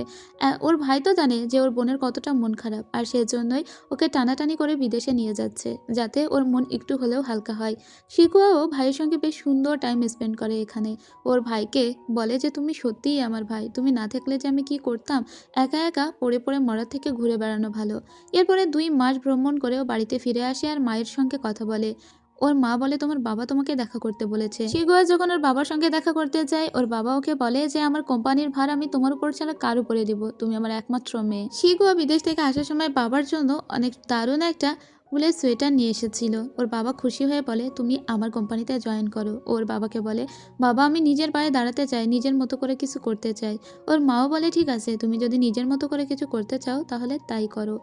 ওর ভাই তো জানে যে ওর বোনের কতটা মন খারাপ, আর সেজন্যই ওকে টানাটানি করে বিদেশে নিয়ে যাচ্ছে, যাতে ওর মন একটু হলেও হালকা হয়। শিগুয়াও ভাইয়ের সঙ্গে বেশ সুন্দর টাইম স্পেন্ড করে এখানে। ওর ভাইকে বলে যে তুমি সত্যিই আমার ভাই, তুমি না থাকলে যে আমি কি করতাম, একা একা পড়ে পড়ে মরার থেকে ঘুরে বেড়ানো ভালো। এরপরে 2 মাস ভ্রমণ করেও বাড়িতে ফিরে আসে আর মায়ের সঙ্গে কথা বলে। ওর মা বলে তোমার বাবা তোমাকে দেখা করতে বলেছে। শিগুয়া যখন ওর বাবার সঙ্গে দেখা করতে যায়, ওর বাবা ওকে বলে যে আমার কোম্পানির ভার আমি তোমার উপর ছাড়া কার উপরে দিব, তুমি আমার একমাত্র মেয়ে। শিগুয়া বিদেশ থেকে আসার সময় বাবার জন্য অনেক দারুণ একটা উলের সোয়েটার নিয়ে এসেছিল। ওর বাবা খুশি হয়ে বলে তুমি আমার কোম্পানিতে জয়েন করো। ওর বাবাকে বলে বাবা আমি নিজের পায়ে দাঁড়াতে চাই, নিজের মতো করে কিছু করতে চাই। ওর মাও বলে ঠিক আছে, তুমি যদি নিজের মতো করে কিছু করতে চাও তাহলে তাই করো।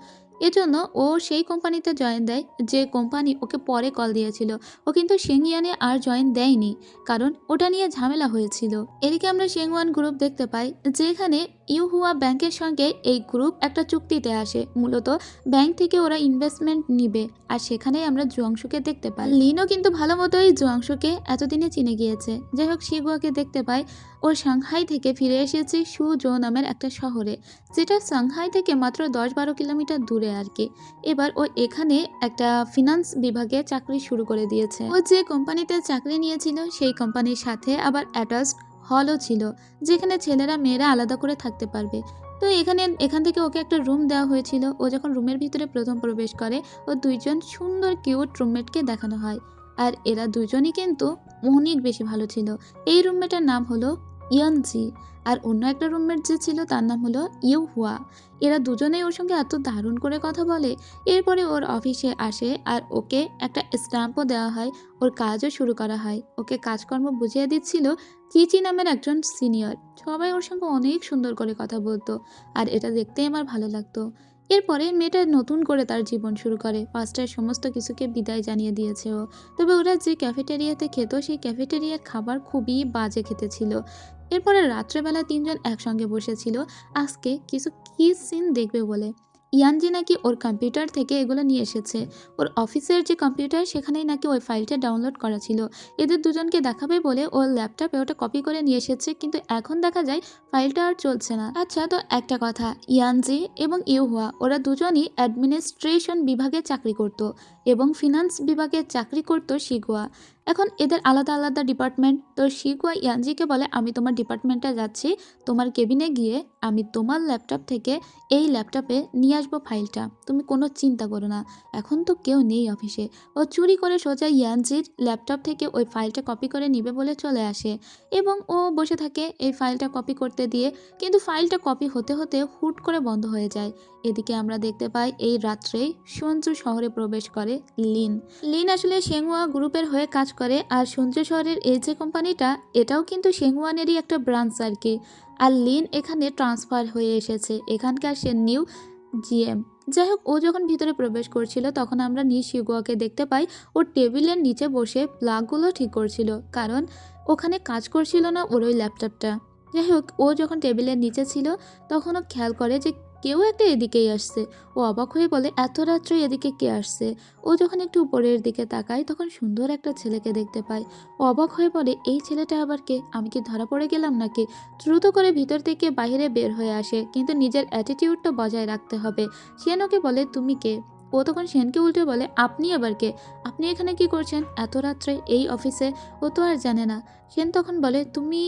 এজন্য ও সেই কোম্পানিতে জয়েন দেয় যে কোম্পানি ওকে পরে কল দিয়েছিল। ও কিন্তু শেংইয়ানে আর জয়েন দেয়নি, কারণ ওটা নিয়ে ঝামেলা হয়েছিল। এদিকে আমরা শেংওয়ান গ্রুপ দেখতে পাই, যেখানে ইউহুয়া ব্যাংকের সঙ্গে এই গ্রুপ একটা চুক্তিতে আসে। মূলত ব্যাংক থেকে ওরা ইনভেস্টমেন্ট নিবে, আর সেখানেই আমরা জুয়াংশুকে দেখতে পাই। লিনও কিন্তু ভালো মতোই জুয়াংশুকে এতদিনে চিনে গিয়েছে। যাই হোক, শিগুয়াকে দেখতে পাই ও সাংহাই থেকে ফিরে এসেছে সুজো নামের একটা শহরে, যেটা সাংহাই থেকে মাত্র 10-12 কিলোমিটার দূরে আর কি। এবার ও এখানে একটা ফিনান্স বিভাগে চাকরি শুরু করে দিয়েছে। ও যে কোম্পানিতে চাকরি নিয়েছিল সেই কোম্পানির সাথে আবার অ্যাটাচড হলও ছিল, যেখানে ছেলেরা মেয়েরা আলাদা করে থাকতে পারবে। তো এখান থেকে ওকে একটা রুম দেওয়া হয়েছিল। ও যখন রুমের ভিতরে প্রথম প্রবেশ করে, ও 2জন সুন্দর কিউট রুমমেটকে দেখানো হয়, আর এরা দুজনই কিন্তু অনেক বেশি ভালো ছিল। এই রুমমেটের নাম হলো ইয়ানজি, আর অন্য একটা রুমমেট যে ছিল তার নাম হলো ইউহুয়া। এরা দুজনেই ওর সঙ্গে এত দারুণ করে কথা বলে। এরপরে ওর অফিসে আসে আর ওকে একটা স্ট্যাম্পও দেওয়া হয়, ওর কাজও শুরু করা হয়। ওকে কাজকর্ম বুঝিয়ে দিচ্ছিল চিচি নামের একজন সিনিয়র। সবাই ওর সঙ্গে অনেক সুন্দর করে কথা বলতো, আর এটা দেখতেই আমার ভালো লাগতো। এরপরে মেয়েটা নতুন করে তার জীবন শুরু করে। পাঁচটায় সমস্ত কিছুকে বিদায় জানিয়ে দিয়েছে ও। তবে ওরা যে ক্যাফেটেরিয়াতে খেত সেই ক্যাফেটেরিয়ার খাবার খুবই বাজে খেতে ছিল। এরপরে রাত্রেবেলা 3জন একসঙ্গে বসেছিল আজকে কিছু কি সিন দেখবে বলে। ইয়ানজি নাকি ওর কম্পিউটার থেকে এগুলো নিয়ে এসেছে। ওর অফিসের যে কম্পিউটার সেখানেই নাকি ওই ফাইলটা ডাউনলোড করা ছিল। এদের দুজনকে দেখাবে বলে ওর ল্যাপটপে ওটা কপি করে নিয়ে এসেছে, কিন্তু এখন দেখা যায় ফাইলটা আর চলছে না। আচ্ছা, তো একটা কথা, ইয়ানজি এবং ইউহুয়া ওরা দুজনই অ্যাডমিনিস্ট্রেশন বিভাগে চাকরি করত এবং ফিনান্স বিভাগে চাকরি করত শিগুয়া। এখন এদের আলাদা আলাদা ডিপার্টমেন্ট। তো শিগুয়া ইয়ানজিকে বলে আমি তোমার ডিপার্টমেন্টে যাচ্ছি, তোমার কেবিনে গিয়ে আমি তোমার ল্যাপটপ থেকে এই ল্যাপটপে নিয়ে আসবো ফাইলটা, তুমি কোনো চিন্তা করো না। এখন তো কেউ নেই অফিসে। ও চুরি করে সোজা ইয়ানজির ল্যাপটপ থেকে ওই ফাইলটা কপি করে নিবে বলে চলে আসে এবং ও বসে থাকে এই ফাইলটা কপি করতে দিয়ে। কিন্তু ফাইলটা কপি হতে হতে হুট করে বন্ধ হয়ে যায়। এদিকে আমরা দেখতে পাই এই রাত্রেই সঞ্জু শহরে প্রবেশ করে লিন। লিন আসলে শেংহুয়া গ্রুপের হয়ে কাজ করে, আর সঞ্জু শহরের এই যে কোম্পানিটা, এটাও কিন্তু শেংহুয়ানেরই একটা ব্রাঞ্চ আর কি। আর লিন এখানে ট্রান্সফার হয়ে এসেছে, এখানকার সে নিউ জিএম। যাই হোক, ও যখন ভিতরে প্রবেশ করছিল তখন আমরা নি শিগুয়াকে দেখতে পাই ওর টেবিলের নিচে বসে প্লাগগুলো ঠিক করছিল, কারণ ওখানে কাজ করছিল না ওর ওই ল্যাপটপটা। যাই হোক, ও যখন টেবিলের নিচে ছিল তখন ও খেয়াল করে যে কেউ একটা এদিকেই আসছে। ও অবাক হয়ে বলে এত রাত্রে এদিকে কে আসছে। ও যখন একটু উপরের দিকে তাকায় তখন সুন্দর একটা ছেলেকে দেখতে পায়। ও অবাক হয়ে বলে এই ছেলেটা আবার কে, আমি কি ধরা পড়ে গেলাম নাকি। দ্রুত করে ভিতর থেকে বাইরে বের হয়ে আসে, কিন্তু নিজের অ্যাটিটিউডটা বজায় রাখতে হবে। সেন ওকে বলে তুমি কে। ও তখন সেনকে উল্টে বলে আপনি আবার কে, আপনি এখানে কি করছেন এত রাত্রে এই অফিসে। ও তো আর জানে না। সেন তখন বলে তুমি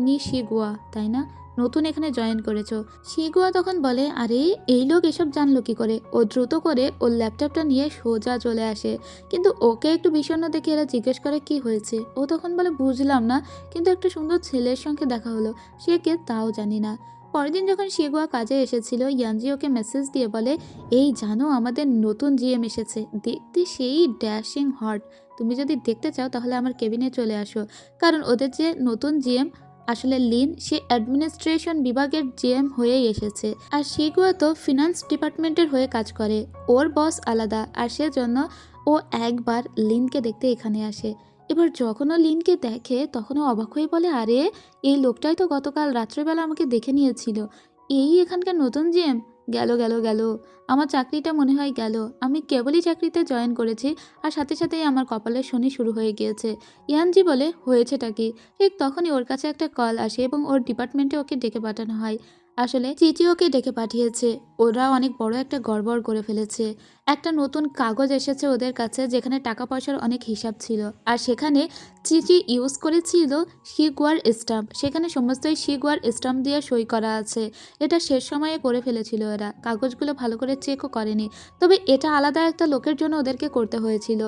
নি শিগুয়া তাই না, নতুন এখানে জয়েন করেছো। শিগুয়া তখন বলে আরে এই লোক এসব জানলো কি করে। ও দ্রুত করে ওর ল্যাপটপটা নিয়ে সোজা চলে আসে, কিন্তু ওকে একটু বিষণ্ণ দেখে এরা জিজ্ঞেস করে কি হয়েছে। ও তখন বলে বুঝলাম না, কিন্তু একটা সুন্দর ছেলের সঙ্গে দেখা হলো, সে কে তাও জানি না। পরের দিন যখন শিগুয়া কাজে এসেছিল, ইয়ানজি ওকে মেসেজ দিয়ে বলে এই জানো আমাদের নতুন জিএম এসেছে, দেখতে সেই ড্যাশিং হট, তুমি যদি দেখতে চাও তাহলে আমার কেবিনে চলে আসো। কারণ ওদের যে নতুন জিএম আসলে লিন, সে অ্যাডমিনিস্ট্রেশন বিভাগের জিএম হয়েই এসেছে, আর শিগুয়া তো ফিনান্স ডিপার্টমেন্টের হয়ে কাজ করে। ওর বস আলাদা, আর সেজন্য ও একবার লিনকে দেখতে এখানে আসে। এবার যখন ও লিনকে দেখে তখন ও অবাক হয়ে বলে আরে এই লোকটাই তো গতকাল রাত্রেবেলা আমাকে দেখে নিয়েছিল, এই এখানকার নতুন জিএম। গেল গেল গেল, আমার চাকরিটা মনে হয় গেল। আমি কেবলই চাকরিতে জয়েন করেছি, আর সাথে সাথেই আমার কপালে শনি শুরু হয়ে গিয়েছে। ইয়ানজি বলে হয়েছেটা কি। ঠিক তখনই ওর কাছে একটা কল আসে এবং ওর ডিপার্টমেন্টে ওকে ডেকে পাঠানো হয়। আসলে চিচি ওকে ডেকে পাঠিয়েছে, ওরা অনেক বড় একটা গড়বড় করে ফেলেছে। একটা নতুন কাগজ এসেছে ওদের কাছে যেখানে টাকা পয়সার অনেক হিসাব ছিল, আর সেখানে চিচি ইউজ করেছিল শিগুয়ার স্টাম্প, সেখানে সমস্তই শিগুয়ার স্টাম্প দিয়ে সই করা আছে। এটা শেষ সময়ে করে ফেলেছিল এরা, কাগজগুলো ভালো করে চেকও করেনি। তবে এটা আলাদা একটা লোকের জন্য ওদেরকে করতে হয়েছিল।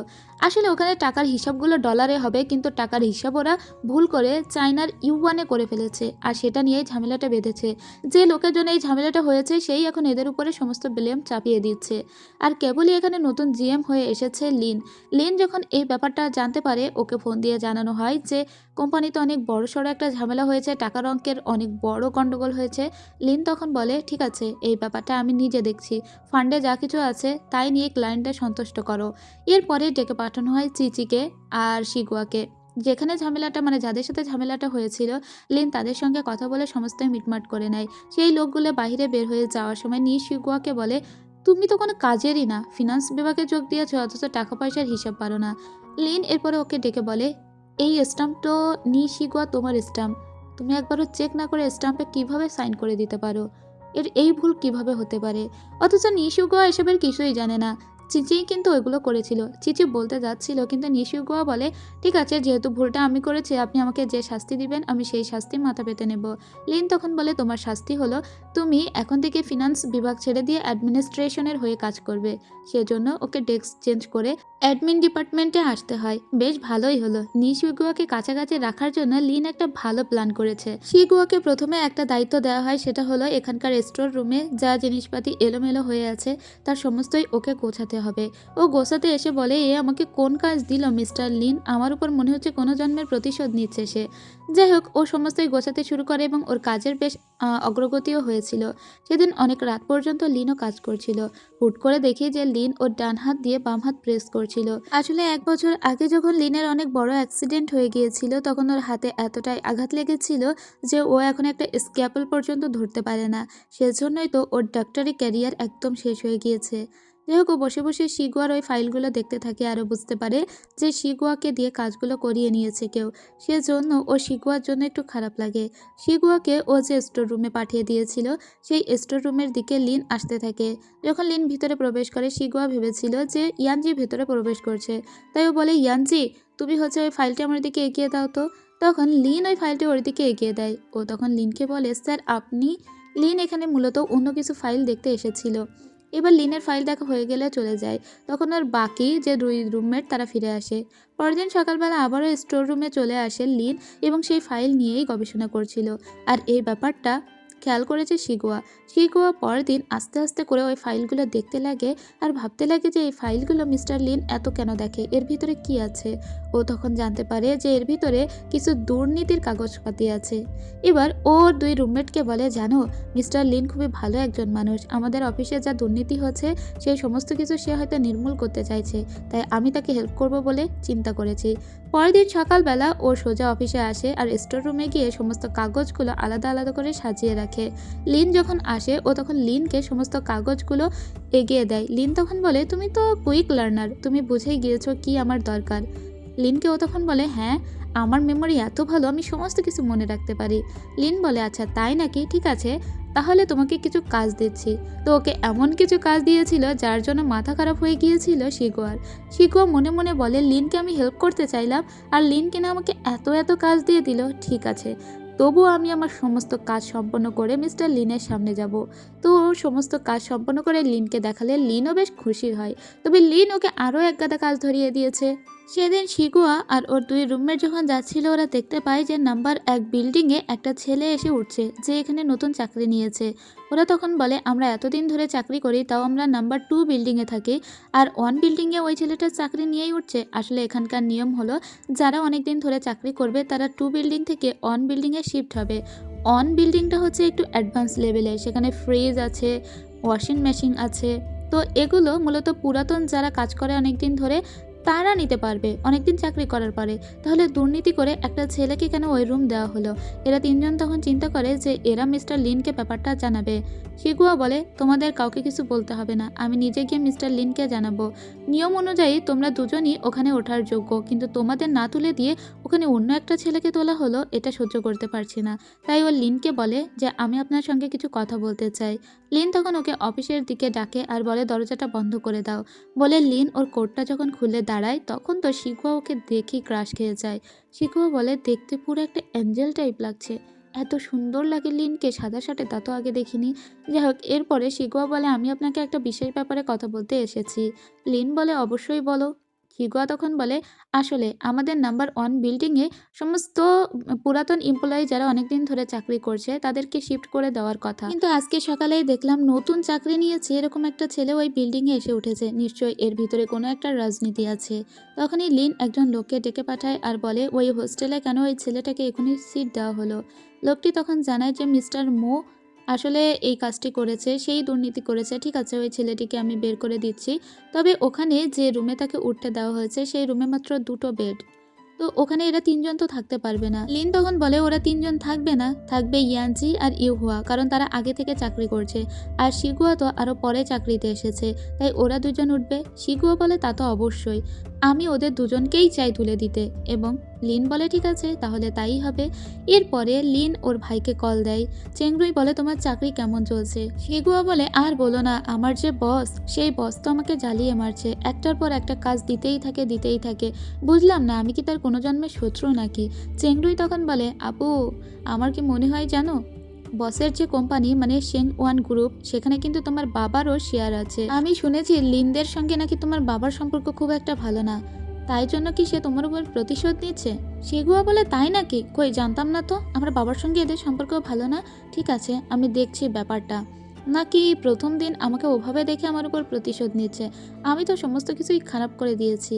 আসলে ওখানে টাকার হিসাবগুলো ডলারে হবে, কিন্তু টাকার হিসাব ওরা ভুল করে চায়নার ইউয়ানে করে ফেলেছে, আর সেটা নিয়েই ঝামেলাটা বেঁধেছে। যে লোকের জন্য এই ঝামেলাটা হয়েছে সেই এখন এদের উপরে সমস্ত ব্লেম চাপিয়ে দিচ্ছে। আর কেবলই এখানে নতুন জিএম হয়ে এসেছে লিন। লিন যখন এই ব্যাপারটা জানতে পারে ওকে ফোন দিয়ে জানানো হয় যে কোম্পানিতে অনেক বড়সড় একটা ঝামেলা হয়েছে, টাকার অঙ্কের অনেক বড় গন্ডগোল হয়েছে। লিন তখন বলে ঠিক আছে, এই ব্যাপারটা আমি নিজে দেখছি, ফান্ডে যা কিছু আছে তাই নিয়ে ক্লায়েন্টদের সন্তুষ্ট করো। এরপরে ডেকে পাঠানো হয় চিচিকে আর শিগুয়াকে, যেখানে ঝামেলাটা মানে যাদের সাথে ঝামেলাটা হয়েছিল লিন তাদের সঙ্গে কথা বলে সমস্তই মিটমাট করে নেয়। সেই লোকগুলো বাইরে বের হয়ে যাওয়ার সময় নি শিগুয়াকে বলে তুমি তো কোনো কাজেরই না, ফিনান্স বিভাগে যোগ দিয়েছো অথচ টাকা পয়সার হিসাব পারো না। লিন এরপরে ওকে ডেকে বলে এই স্টাম্প তো নি শিগুয়া তোমার স্টাম্প, তুমি একবারও চেক না করে স্টাম্পে কিভাবে সাইন করে দিতে পারো, এর এই ভুল কিভাবে হতে পারে। অথচ নি শিগুয়া এসবের কিছুই জানে না, চিচি কিন্তু ওইগুলো করেছিল। চিচি বলতে যাচ্ছিল কিন্তু নিশিগুয়া বলে ঠিক আছে, যেহেতু ভুলটা আমি করেছি আপনি আমাকে যে শাস্তি দিবেন আমি সেই শাস্তি মাথা পেতে নেব। লিন তখন বলে তোমার শাস্তি হলো তুমি এখন থেকে ফিনান্স বিভাগ ছেড়ে দিয়ে অ্যাডমিনিস্ট্রেশনের হয়ে কাজ করবে। সেজন্য ওকে ডেস্ক চেঞ্জ করে অ্যাডমিন ডিপার্টমেন্টে আসতে হয়। বেশ ভালোই হলো, নিশিগুয়াকে কাছাকাছি রাখার জন্য লিন একটা ভালো প্ল্যান করেছে। শিগুয়াকে প্রথমে একটা দায়িত্ব দেওয়া হয়, সেটা হলো এখানকার স্টোর রুমে যা জিনিসপাতি এলোমেলো হয়ে আছে তার সমস্তই ওকে গোছাতে হবে। ও গোছাতে এসে বলে এ আমাকে কোন কাজ দিল মিস্টার লিন, আমার উপর মনে হচ্ছে কোনো জন্মের প্রতিশোধ নিচ্ছে সে। যাই হোক, ও সমস্তই গোছাতে শুরু করে এবং ওর কাজের বেশ অগ্রগতিও হয়েছিল। সেদিন অনেক রাত পর্যন্ত লিনও কাজ করছিল। হুট করে দেখি যে লিন ওর ডান হাত দিয়ে বাম হাত প্রেস করছিল। আসলে 1 বছর আগে যখন লিনের অনেক বড় অ্যাক্সিডেন্ট হয়ে গিয়েছিল তখন ওর হাতে এতটাই আঘাত লেগেছিল যে ও এখন একটা স্ক্যাপল পর্যন্ত ধরতে পারে না। সেজন্যই তো ওর ডাক্তারি ক্যারিয়ার একদম শেষ হয়ে গিয়েছে। যাই হোক, ও বসে বসে শিগুয়ার ওই ফাইলগুলো দেখতে থাকে, আরও বুঝতে পারে যে শিগুয়াকে দিয়ে কাজগুলো করিয়ে নিয়েছে কেউ। সেজন্য ও শিগুয়ার জন্য একটু খারাপ লাগে। শিগুয়াকে ও যে স্টোর রুমে পাঠিয়ে দিয়েছিল সেই স্টোর রুমের দিকে লিন আসতে থাকে। যখন লিন ভিতরে প্রবেশ করে শিগুয়া ভেবেছিল যে ইয়ানজি ভেতরে প্রবেশ করছে, তাই ও বলে ইয়ানজি তুমি হচ্ছে ওই ফাইলটি আমার দিকে এগিয়ে দাও তো। তখন লিন ওই ফাইলটি ওর দিকে এগিয়ে দেয়। ও তখন লিনকে বলে, স্যার আপনি। লিন এখানে মূলত অন্য কিছু ফাইল দেখতে এসেছিল। এবার লিনের ফাইল দেখা হয়ে গেলে চলে যায়। তখন ওর বাকি যে 2 রুমমেট তারা ফিরে আসে। পরের দিন সকালবেলা আবারও স্টোর রুমে চলে আসে লিন এবং সেই ফাইল নিয়েই গবেষণা করছিল। আর এই ব্যাপারটা খেয়াল করেছে শিগুয়া। শিগুয়া পরের দিন আস্তে আস্তে করে ওই ফাইলগুলো দেখতে লাগে আর ভাবতে লাগে যে এই ফাইলগুলো মিস্টার লিন এত কেন দেখে, এর ভিতরে কি আছে। ও তখন জানতে পারে যে এর ভিতরে কিছু দুর্নীতির কাগজপাতি আছে। এবার ওর 2 রুমমেটকে বলে, জানো মিস্টার লিন খুবই ভালো একজন মানুষ, আমাদের অফিসে যা দুর্নীতি হচ্ছে সেই সমস্ত কিছু সে হয়তো নির্মূল করতে চাইছে, তাই আমি তাকে হেল্প করব বলে চিন্তা করেছি। পরের দিন সকালবেলা ও সোজা অফিসে আসে আর স্টোর রুমে গিয়ে সমস্ত কাগজগুলো আলাদা আলাদা করে সাজিয়ে রাখে। লিন যখন আসে ও তখন লিনকে সমস্ত কাগজগুলো এগিয়ে দেয়। লিন তখন বলে, তুমি তো কুইক লার্নার, তুমি বুঝেই গিয়েছো কি আমার দরকার। লিনকে ও তখন বলে, হ্যাঁ আমার মেমোরি এত ভালো, আমি সমস্ত কিছু মনে রাখতে পারি। লিন বলে, আচ্ছা তাই নাকি, ঠিক আছে তাহলে তোমাকে কিছু কাজ দিচ্ছি। তো ওকে এমন কিছু কাজ দিয়েছিল যার জন্য মাথা খারাপ হয়ে গিয়েছিল শিগুয়ার। শিগুয়া মনে মনে বলে, লিনকে আমি হেল্প করতে চাইলাম আর লিন কিনা আমাকে এত এত কাজ দিয়ে দিল, ঠিক আছে তবুও আমি আমার সমস্ত কাজ সম্পন্ন করে মিস্টার লিনের সামনে যাব। তো ও সমস্ত কাজ সম্পন্ন করে লিনকে দেখালে লিনও বেশ খুশি হয়। তবে লিন ওকে আরও এক গাদা কাজ ধরিয়ে দিয়েছে। সেদিন শিগুয়া আর ওর 2 রুমমেট যখন যাচ্ছিল ওরা দেখতে পায় যে নাম্বার 1 বিল্ডিংয়ে একটা ছেলে এসে উঠছে যে এখানে নতুন চাকরি নিয়েছে। ওরা তখন বলে, আমরা এতদিন ধরে চাকরি করি তাও আমরা নাম্বার 2 বিল্ডিংয়ে থাকি আর 1 বিল্ডিংয়ে ওই ছেলেটার চাকরি নিয়েই উঠছে। আসলে এখানকার নিয়ম হলো যারা অনেক দিন ধরে চাকরি করবে তারা 2 বিল্ডিং থেকে 1 বিল্ডিংয়ে শিফট হবে। 1 বিল্ডিংটা হচ্ছে একটু অ্যাডভান্স লেভেলে, সেখানে ফ্রিজ আছে, ওয়াশিং মেশিন আছে। তো এগুলো মূলত পুরাতন যারা কাজ করে অনেক দিন ধরে তারা নিতে পারবে অনেকদিন চাকরি করার পরে। তাহলে দুর্নীতি করে একটা ছেলেকে কেন ওই রুম দেওয়া হলো? এরা 3 জন তখন চিন্তা করে যে এরা মিস্টার লিনকে ব্যাপারটা জানাবে। শিগুয়া বলে, তোমাদের কাউকে কিছু বলতে হবে না, আমি নিজে গিয়ে মিস্টার লিনকে জানাবো। নিয়ম অনুযায়ী তোমরা দুজনই ওখানে ওঠার যোগ্য, কিন্তু তোমাদের না তুলে দিয়ে ওখানে অন্য একটা ছেলেকে তোলা হলো, এটা সহ্য করতে পারছি না। তাই ও লিনকে বলে যে আমি আপনার সঙ্গে কিছু কথা বলতে চাই। লিন তখন ওকে অফিসের দিকে ডাকে আর বলে দরজাটা বন্ধ করে দাও। বলে লিন ওর কোটটা যখন খুলে দাঁড়ায় তখন তো শিগুয়া ওকে দেখেই ক্রাশ খেয়ে যায়। শিগুয়া বলে, দেখতে পুরো একটা অ্যাঞ্জেল টাইপ লাগছে, এত সুন্দর লাগে লিনকে সাদা শার্টে, তা তো আগে দেখিনি। যাই হোক, এরপরে শিগুয়া বলে, আমি আপনাকে একটা বিশেষ ব্যাপারে কথা বলতে এসেছি। লিন বলে, অবশ্যই বলো। শিগুয়া তখন বলে, আসলে আমাদের নাম্বার 1 বিল্ডিংয়ে সমস্ত পুরাতন এমপ্লয়ি যারা অনেকদিন ধরে চাকরি করছে তাদেরকে শিফট করে দেওয়ার কথা, কিন্তু আজকে সকালেই দেখলাম নতুন চাকরি নিয়েছে এরকম একটা ছেলে ওই বিল্ডিংয়ে এসে উঠেছে, নিশ্চয়ই এর ভিতরে কোনো একটা রাজনীতি আছে। তখনই লিন একজন লোককে ডেকে পাঠায় আর বলে, ওই হোস্টেলে কেন ওই ছেলেটাকে এখনই সিট দেওয়া হলো। লোকটি তখন জানায় যে মিস্টার মো আসলে এই কাজটি করেছে, সেই দুর্নীতি করেছে, ঠিক আছে ওই ছেলেটিকে আমি বের করে দিচ্ছি। তবে ওখানে যে রুমে তাকে উঠতে দেওয়া হয়েছে সেই রুমে মাত্র 2টো বেড, তো ওখানে এরা 3 জন তো থাকতে পারবে না। লিন তখন বলে, ওরা 3 জন থাকবে না, থাকবে ইয়ানজি আর ইউহুয়া, কারণ তারা আগে থেকে চাকরি করছে আর শিগুয়া তো আরও পরে চাকরিতে এসেছে, তাই ওরা 2 জন উঠবে। শিগুয়া বলে, তা তো অবশ্যই, আমি ওদের দুজনকেই চাই তুলে দিতে। এবং লিন বলে, ঠিক আছে তাহলে তাই হবে। এরপরে লিন ওর ভাইকে কল দেয়। চেংরুই বলে, তোমার চাকরি কেমন চলছে? শিগুয়া বলে, আর বলো না, আমার যে বস সেই বস তো আমাকে জ্বালিয়ে মারছে, একটার পর একটা কাজ দিতেই থাকে। বুঝলাম না আমি কি তার কোনো জন্মের শত্রু নাকি। চেংরুই তখন বলে, আপু আমার কি মনে হয় জানো, বসের যে কোম্পানি মানে শেং ওয়ান গ্রুপ, সেখানে কিন্তু তোমার বাবারও শেয়ার আছে। আমি শুনেছি লিনদের সঙ্গে নাকি তোমার বাবার সম্পর্ক খুব একটা ভালো না, তাই জন্য কি সে তোমার উপর প্রতিশোধ নিচ্ছে? শিগুয়া বলে, তাই নাকি, কই জানতাম না তো, আমার বাবার সঙ্গে এদের সম্পর্ক ভালো না। ঠিক আছে আমি দেখছি ব্যাপারটা, নাকি প্রথম দিন আমাকে ওভাবে দেখে আমার উপর প্রতিশোধ নিচ্ছে, আমি তো সমস্ত কিছুই খারাপ করে দিয়েছি।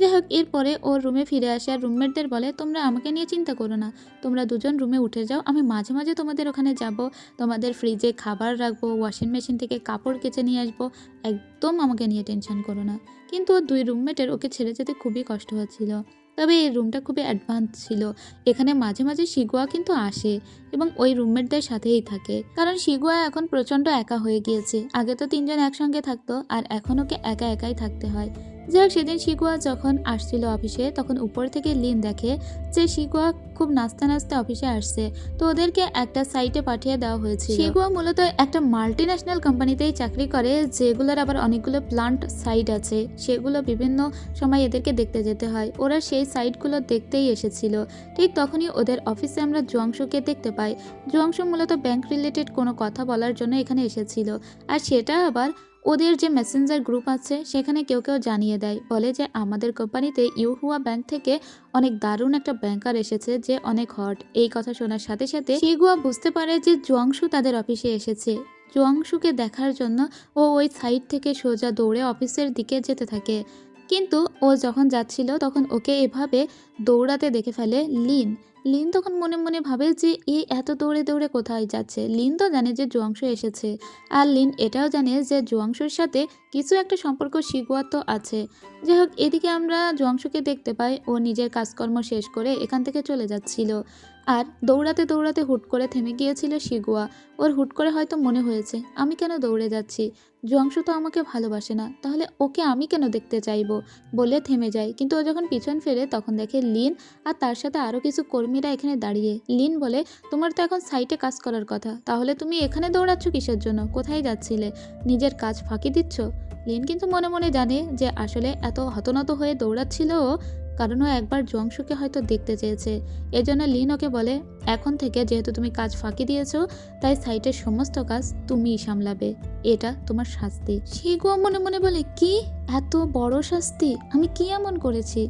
যাই হোক, এরপরে ওর রুমে ফিরে আসে আর রুমমেটদের বলে, তোমরা আমাকে নিয়ে চিন্তা করো না, তোমরা 2 জন রুমে উঠে যাও, আমি মাঝে মাঝে তোমাদের ওখানে যাব, তোমাদের ফ্রিজে খাবার রাখবো, ওয়াশিং মেশিন থেকে কাপড় কেচে নিয়ে আসবো, একদম আমাকে নিয়ে টেনশন করো না। কিন্তু ওর 2 রুমমেটের ওকে ছেড়ে যেতে খুবই কষ্ট হচ্ছিল। তবে এই রুমটা খুবই অ্যাডভান্স ছিল, এখানে মাঝে মাঝে শিগুয়া কিন্তু আসে এবং ওই রুমমেটদের সাথেই থাকে, কারণ শিগুয়া এখন প্রচণ্ড একা হয়ে গিয়েছে। আগে তো 3 জন একসঙ্গে থাকতো আর এখন ওকে একা একাই থাকতে হয়। যাই হোক, সেদিন শিগুয়া যখন আসছিল অফিসে তখন উপর থেকে লিন দেখে যে শিগুয়া খুব নাচতে নাচতে অফিসে আসছে। তো ওদেরকে একটা সাইটে পাঠিয়ে দেওয়া হয়েছিল। শিগুয়া মূলত একটা মাল্টি ন্যাশনাল কোম্পানিতেই চাকরি করে, যেগুলোর আবার অনেকগুলো প্লান্ট সাইট আছে, সেগুলো বিভিন্ন সময় এদেরকে দেখতে যেতে হয়। ওরা সেই সাইটগুলো দেখতেই এসেছিল। ঠিক তখনই ওদের অফিসে আমরা জুয়াংশুকে দেখতে পাই। জুয়াংশু মূলত ব্যাংক রিলেটেড কোনো কথা বলার জন্য এখানে এসেছিল, আর সেটা আবার ওদের যে মেসেঞ্জার গ্রুপ আছে সেখানে কেউ কেউ জানিয়ে দেয়, বলে যে আমাদের কোম্পানিতে ইউহুয়া ব্যাংক থেকে অনেক দারুণ একটা ব্যাংকার এসেছে যে অনেক হট। এই কথা শোনার সাথে সাথে শিগুয়া বুঝতে পারে যে জুয়াংশু তাদের অফিসে এসেছে। জুয়াংশুকে দেখার জন্য ও ওই সাইড থেকে সোজা দৌড়ে অফিসের দিকে যেতে থাকে, কিন্তু ও যখন যাচ্ছিল তখন ওকে এভাবে দৌড়াতে দেখে ফেলে লিন। লিন তখন মনে মনে ভাবে যে এত দৌড়ে দৌড়ে কোথায় যাচ্ছে। লিন তো জানে যে জুয়াংশু এসেছে, আর লিন এটাও জানে যে জুয়াংশুর সাথে কিছু একটা সম্পর্ক শিগুয়া তো আছে। যাই হোক, এদিকে আমরা জুয়াংশুকে দেখতে পাই ও নিজের কাজকর্ম শেষ করে এখান থেকে চলে যাচ্ছিল, আর দৌড়াতে দৌড়াতে হুট করে থেমে গিয়েছিল শিগুয়া। ওর হুট করে হয়তো মনে হয়েছে আমি কেন দৌড়ে যাচ্ছি, জুয়াংশু তো আমাকে ভালোবাসে না, তাহলে ওকে আমি কেন দেখতে চাইবো, বলে থেমে যায়। কিন্তু ও যখন পিছন ফেরে তখন দেখে লিন আর তার সাথে আরও কিছু কর্মীরা এখানে দাঁড়িয়ে। লিন বলে, তোমার তো এখন সাইটে কাজ করার কথা, তাহলে তুমি এখানে দৌড়াচ্ছ কিসের জন্য, কোথায় যাচ্ছিলে, নিজের কাজ ফাঁকি দিচ্ছ? লিন কিন্তু মনে মনে জানে যে আসলে এত হতনত হয়ে দৌড়াচ্ছিল ও কারণ ও একবার জুয়াংশুকে হয়তো দেখতে চেয়েছে। এজন্য লিন ওকে বলে, এখন থেকে যেহেতু তুমি কাজ ফাঁকি দিয়েছো তাই সাইটের সমস্ত কাজ তুমিই সামলাবে, এটা তোমার শাস্তি। শিগুয়া মনে মনে বলে, কি এত বড় শাস্তি, আমি কি এমন করেছি?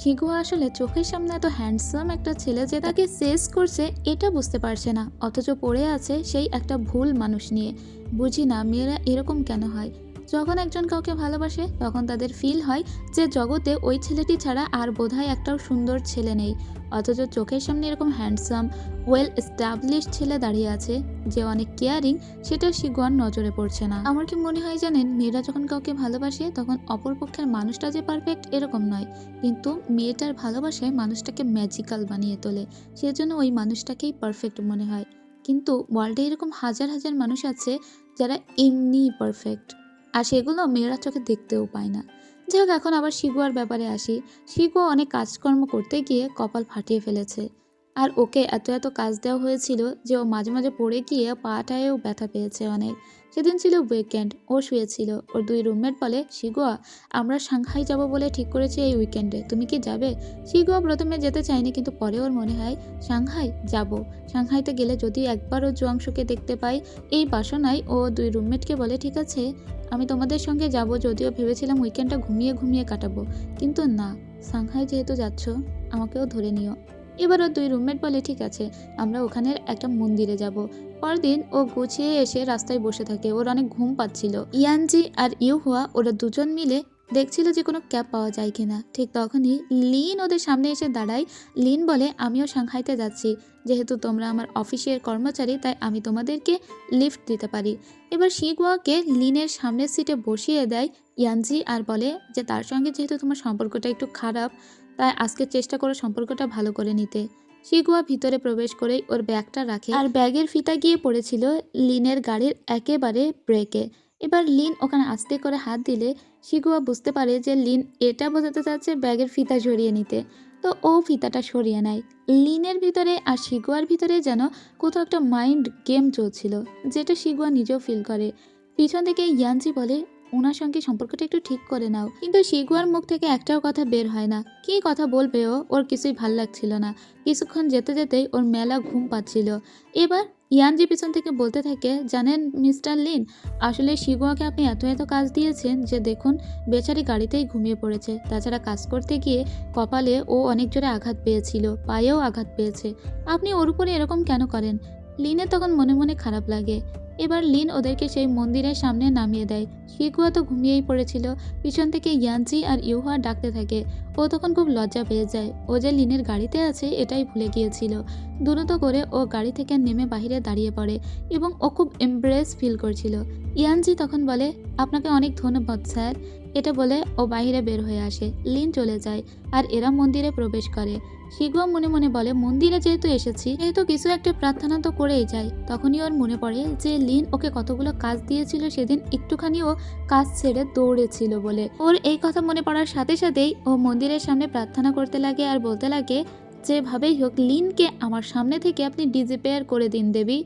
শিগুয়া আসলে চোখের সামনে এত হ্যান্ডসাম একটা ছেলে যে তাকে সেস করছে এটা বুঝতে পারছে না, অথচ পড়ে আছে সেই একটা ভুল মানুষ নিয়ে। বুঝি না মেয়েরা এরকম কেন হয়, যখন একজন কাউকে ভালোবাসে তখন তাদের ফিল হয় যে জগতে ওই ছেলেটি ছাড়া আর বোধহয় একটাও সুন্দর ছেলে নেই, অথচ চোখের সামনে এরকম হ্যান্ডসাম ওয়েল এস্টাবলিশড ছেলে দাঁড়িয়ে আছে যে অনেক কেয়ারিং, সেটা শিগুয়ার নজরে পড়ছে না। আমার কি মনে হয় জানেন, মেয়েরা যখন কাউকে ভালোবাসে তখন অপরপক্ষের মানুষটা যে পারফেক্ট এরকম নয়, কিন্তু মেয়েটার ভালোবাসায় মানুষটাকে ম্যাজিক্যাল বানিয়ে তোলে, সেজন্য ওই মানুষটাকেই পারফেক্ট মনে হয়। কিন্তু ওয়ার্ল্ডে এরকম হাজার হাজার মানুষ আছে যারা এমনিই পারফেক্ট, আর সেগুলো মেয়েরা চোখে দেখতেও পায় না। যাই হোক, এখন আবার শিগুয়ার ব্যাপারে আসি। শিগুয়া অনেক কাজকর্ম করতে গিয়ে কপাল ফাটিয়ে ফেলেছে, আর ওকে এত এত কাজ দেওয়া হয়েছিল যে ও মাঝে মাঝে পড়ে গিয়ে পাটায়ও ব্যথা পেয়েছে অনেক। সেদিন ছিল উইকেন্ড, ও শুয়েছিল। ওর দুই রুমমেট বলে, শিগুয়া আমরা সাংহাই যাব বলে ঠিক করেছি এই উইকেন্ডে, তুমি কি যাবে? শিগুয়া প্রথমে যেতে চায়নি, কিন্তু পরে ওর মনে হয় সাংহাই যাব। সাংহাইতে গেলে যদি একবারও জুয়াংশুকে দেখতে পাই, এই বাসনায় ও দুই রুমমেটকে বলে, ঠিক আছে আমি তোমাদের সঙ্গে যাব, যদিও ভেবেছিলাম উইকেন্ডটা ঘুমিয়ে ঘুমিয়ে কাটাবো, কিন্তু না, সাংহাই যেহেতু যাচ্ছ আমাকেও ধরে নিও। এবারও দুই রুমমেট বলে, ঠিক আছে আমরা ওখানের একটা মন্দিরে যাব। পরদিন ও গুছিয়ে এসে রাস্তায় বসে থাকে, ওর অনেক ঘুম পাচ্ছিল। ইয়ানজি আর ইউহুয়া ওরা দুজন মিলে দেখছিল যে কোনো ক্যাব পাওয়া যায় কিনা। ঠিক তখনই লিন ওদের সামনে এসে দাঁড়ায়। লিন বলে, আমিও সাংহাইতে যাচ্ছি, যেহেতু তোমরা আমার অফিসের কর্মচারী তাই আমি তোমাদেরকে লিফট দিতে পারি। এবার শিগুয়াকে লিনের সামনের সিটে বসিয়ে দেয় ইয়ানজি, আর বলে যে তার সঙ্গে যেহেতু তোমার সম্পর্কটা একটু খারাপ তাই আজকে চেষ্টা করো সম্পর্কটা ভালো করে নিতে। শিগুয়া ভিতরে প্রবেশ করেই ওর ব্যাগটা রাখে, আর ব্যাগের ফিতা গিয়ে পড়েছিল লিনের গাড়ির একেবারে ব্রেকে। এবার লিন ওখানে আস্তে করে হাত দিলে শিগুয়া বুঝতে পারে যে লিন এটা বোঝাতে চাচ্ছে ব্যাগের ফিতা সরিয়ে নিতে, তো ও ফিতাটা সরিয়ে নেয়। লিনের ভিতরে আর শিগুয়ার ভিতরে যেন কোথাও একটা মাইন্ড গেম চলছিল, যেটা শিগুয়া নিজেও ফিল করে। পিছন থেকে ইয়ানজি বলে, ওনার সঙ্গে সম্পর্কটা একটু ঠিক করে নাও, কিন্তু শিগুয়ার মুখ থেকে একটাও কথা বের হয় না। কী কথা বলবে ও, ওর কিছুই ভাল লাগছিল না। কিছুক্ষণ যেতে যেতেই ওর মেলা ঘুম পাচ্ছিল। এবার ইয়ানজি পিছন থেকে বলতে থাকে, জানেন মিস্টার লিন, আসলে শিগুয়াকে আপনি এত এত কাজ দিয়েছেন যে দেখুন বেচারি গাড়িতেই ঘুমিয়ে পড়েছে, তাছাড়া কাজ করতে গিয়ে কপালে ও অনেক জোরে আঘাত পেয়েছিল, পায়েও আঘাত পেয়েছে, আপনি ওর উপরে এরকম কেন করেন? লিনের তখন মনে মনে খারাপ লাগে। এবার লিন ওদেরকে সেই মন্দিরের সামনে নামিয়ে দেয়। শিগুয়া তো ঘুমিয়েই পড়েছিল। পিছন থেকে ইয়ানজি আর ইউহুয়া ডাকতে থাকে। ও তখন খুব লজ্জা পেয়ে যায়, ও যে লিনের গাড়িতে আছে এটাই ভুলে গিয়েছিল। দ্রুত করে ও গাড়ি থেকে নেমে বাইরে দাঁড়িয়ে পড়ে এবং ও খুব এমব্রেস ফিল করছিল। ইয়ানজি তখন বলে, আপনাকে অনেক ধন্যবাদ স্যার। এটা বলে ও বাইরে বের হয়ে আসে। লিন চলে যায় আর এরা মন্দিরে প্রবেশ করে। শিগুয়া মনে মনে বলে মন্দিরে যেহেতু এসেছি যেহেতু কিছু একটা প্রার্থনা তো করেই যাই। তখনই ওর মনে পড়ে যে লিন ওকে কতগুলো কাজ দিয়েছিল সেদিন, একটুখানিও কাজ ছেড়ে দৌড়েছিল বলে। ওর এই কথা মনে পড়ার সাথে সাথেই ও মন্দিরের সামনে প্রার্থনা করতে লাগে আর বলতে লাগে যেভাবেই হোক লিনকে আমার সামনে থেকে আপনি ডিজিপেয়ার করে দিন দেবী।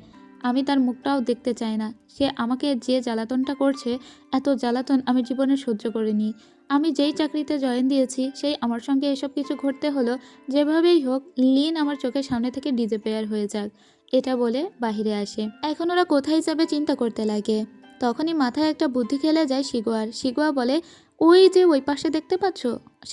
আমি তার মুখটাও দেখতে চাই না। সে আমাকে যে জ্বালাতনটা করছে, এত জ্বালাতন আমি জীবনে সহ্য করিনি। আমি যেই চাকরিতে জয়েন দিয়েছি সেই আমার সঙ্গে এসব কিছু ঘটতে হলো। যেভাবেই হোক লিন আমার চোখের সামনে থেকে ডিজিপেয়ার হয়ে যাক, এটা বলে বাহিরে আসে। এখন ওরা কোথায় যাবে চিন্তা করতে লাগে। তখনই মাথায় একটা বুদ্ধি খেলে যায় শিগুয়ার। শিগুয়া বলে ওই যে ওই পাশে দেখতে পাচ্ছ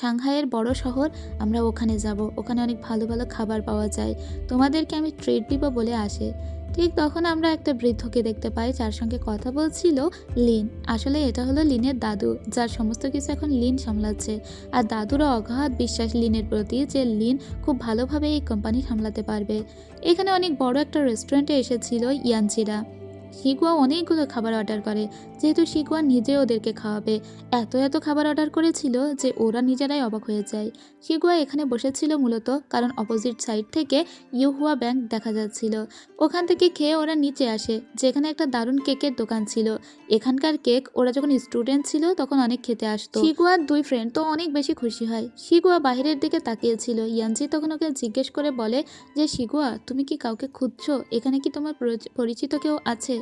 সাংহাইয়ের বড় শহর, আমরা ওখানে যাব। ওখানে অনেক ভালো ভালো খাবার পাওয়া যায়, তোমাদেরকে আমি ট্রিট দিব বলে আসে। ঠিক তখন আমরা একটা বৃদ্ধকে দেখতে পাই যার সঙ্গে কথা বলছিল লিন। আসলে এটা হলো লিনের দাদু, যার সমস্ত কিছু এখন লিন সামলাচ্ছে। আর দাদুরও অগাধ বিশ্বাস লিনের প্রতি যে লিন খুব ভালোভাবে এই কোম্পানি সামলাতে পারবে। এখানে অনেক বড় একটা রেস্টুরেন্টে এসেছিল ইয়ানচিরা। শিগুয়া অনেকগুলো খাবার অর্ডার করে, যেহেতু শিগুয়া নিজে ওদেরকে খাওয়াবে। এত এত খাবার অর্ডার করেছিল যে ওরা নিজেরাই অবাক হয়ে যায়। শিগুয়া এখানে বসেছিল মূলত কারণ অপোজিট সাইড থেকে ইউহুয়া ব্যাংক দেখা যাচ্ছিল। ওখান থেকে খেয়ে ওরা নিচে আসে, যেখানে একটা দারুণ কেকের দোকান ছিল। এখানকার কেক ওরা যখন স্টুডেন্ট ছিল তখন অনেক খেতে আসতো। শিগুয়ার দুই ফ্রেন্ড তো অনেক বেশি খুশি হয়। শিগুয়া বাইরের দিকে তাকিয়েছিল। ইয়ানজি তখন ওকে জিজ্ঞেস করে বলে যে শিগুয়া, তুমি কি কাউকে খুঁজছো? এখানে কি তোমার পরিচিত কেউ আছে?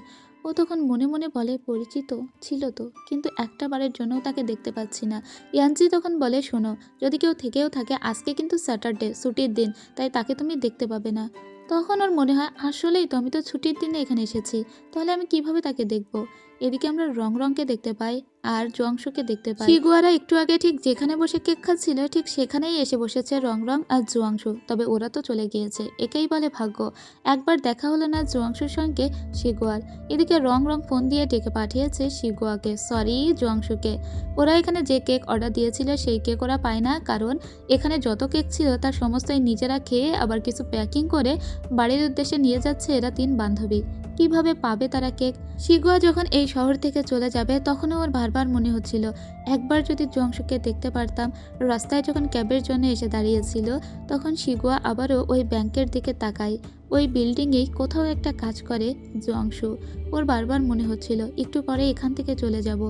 ও তখন মনে মনে বলে পরিচিত ছিল তো, কিন্তু একটা বারের জন্যও তাকে দেখতে পাচ্ছি না। ইয়ানজি তখন বলে শোনো, যদি কেউ থেকেও থাকে আজকে কিন্তু স্যাটারডে, ছুটির দিন, তাই তাকে তুমি দেখতে পাবে না। তখন ওর মনে হয় আসলেই তো, আমি তো ছুটির দিনে এখানে এসেছি, তাহলে আমি কিভাবে তাকে দেখব। এদিকে আমরা রংরংকে দেখতে পাই আর জুয়াংশুকে দেখতে পাই। শিগুয়ারা একটু আগে ঠিক যেখানে বসে কেক খাচ্ছিল ঠিক সেখানেই এসে বসেছে রংরং আর জুয়াংশু। তবে ওরা তো চলে গিয়েছে, একেই বলে ভাগ্য। একবার দেখা হলো না জুয়াংশুর সঙ্গে শিগুয়ার। এদিকে রংরং ফোন দিয়ে ডেকে পাঠিয়েছে শিগুয়াকে, সরি জুয়াংশুকে। ওরা এখানে যে কেক অর্ডার দিয়েছিল সেই কেক ওরা পায় না, কারণ এখানে যত কেক ছিল তার সমস্তই নিজেরা খেয়ে আবার কিছু প্যাকিং করে বাড়ির উদ্দেশ্যে নিয়ে যাচ্ছে এরা তিন বান্ধবী। কিভাবে পাবে তারা কেক? শিগুয়া যখন এই শহর থেকে চলে যাবে তখনও ওর বারবার মনে হচ্ছিল একবার যদি জুয়াংশুকে দেখতে পারতাম। রাস্তায় যখন ক্যাবের জন্য এসে দাঁড়িয়েছিল তখন শিগুয়া আবারও ওই ব্যাংকের দিকে তাকায়। ওই বিল্ডিংয়েই কোথাও একটা কাজ করে জুয়াংশু। ওর বারবার মনে হচ্ছিল একটু পরে এখান থেকে চলে যাব,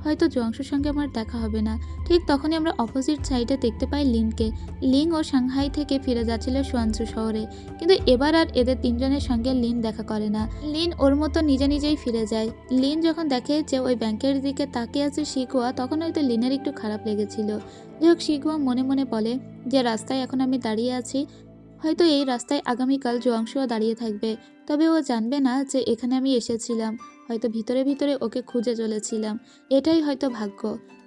হয়তো জুয়াংশুর সঙ্গে আমার দেখা হবে না। ঠিক তখনই আমরা অপোজিট সাইডে দেখতে পাই লিনকে। লিন ও সাংহাই থেকে ফিরে যাচ্ছিল সুয়ানচু শহরে, কিন্তু এবার আর এদের তিনজনের সঙ্গে লিন দেখা করে না। লিন ওর মতো নিজে নিজেই ফিরে যায়। লিন যখন দেখে যে ওই ব্যাংকের দিকে তাকিয়ে আছে শিগুয়া, তখন হয়তো লিনের একটু খারাপ লেগেছিল। যাই হোক শিগুয়া মনে মনে বলে যে রাস্তায় এখন আমি দাঁড়িয়ে আছি, হয়তো এই রাস্তায় আগামীকাল জুয়াংশুও দাঁড়িয়ে থাকবে। তবে ও জানবে না যে এখানে আমি এসেছিলাম, হয়তো ভিতরে ভিতরে ওকে খুঁজে চলেছিলাম। এটাই হয়তো ভাগ্য।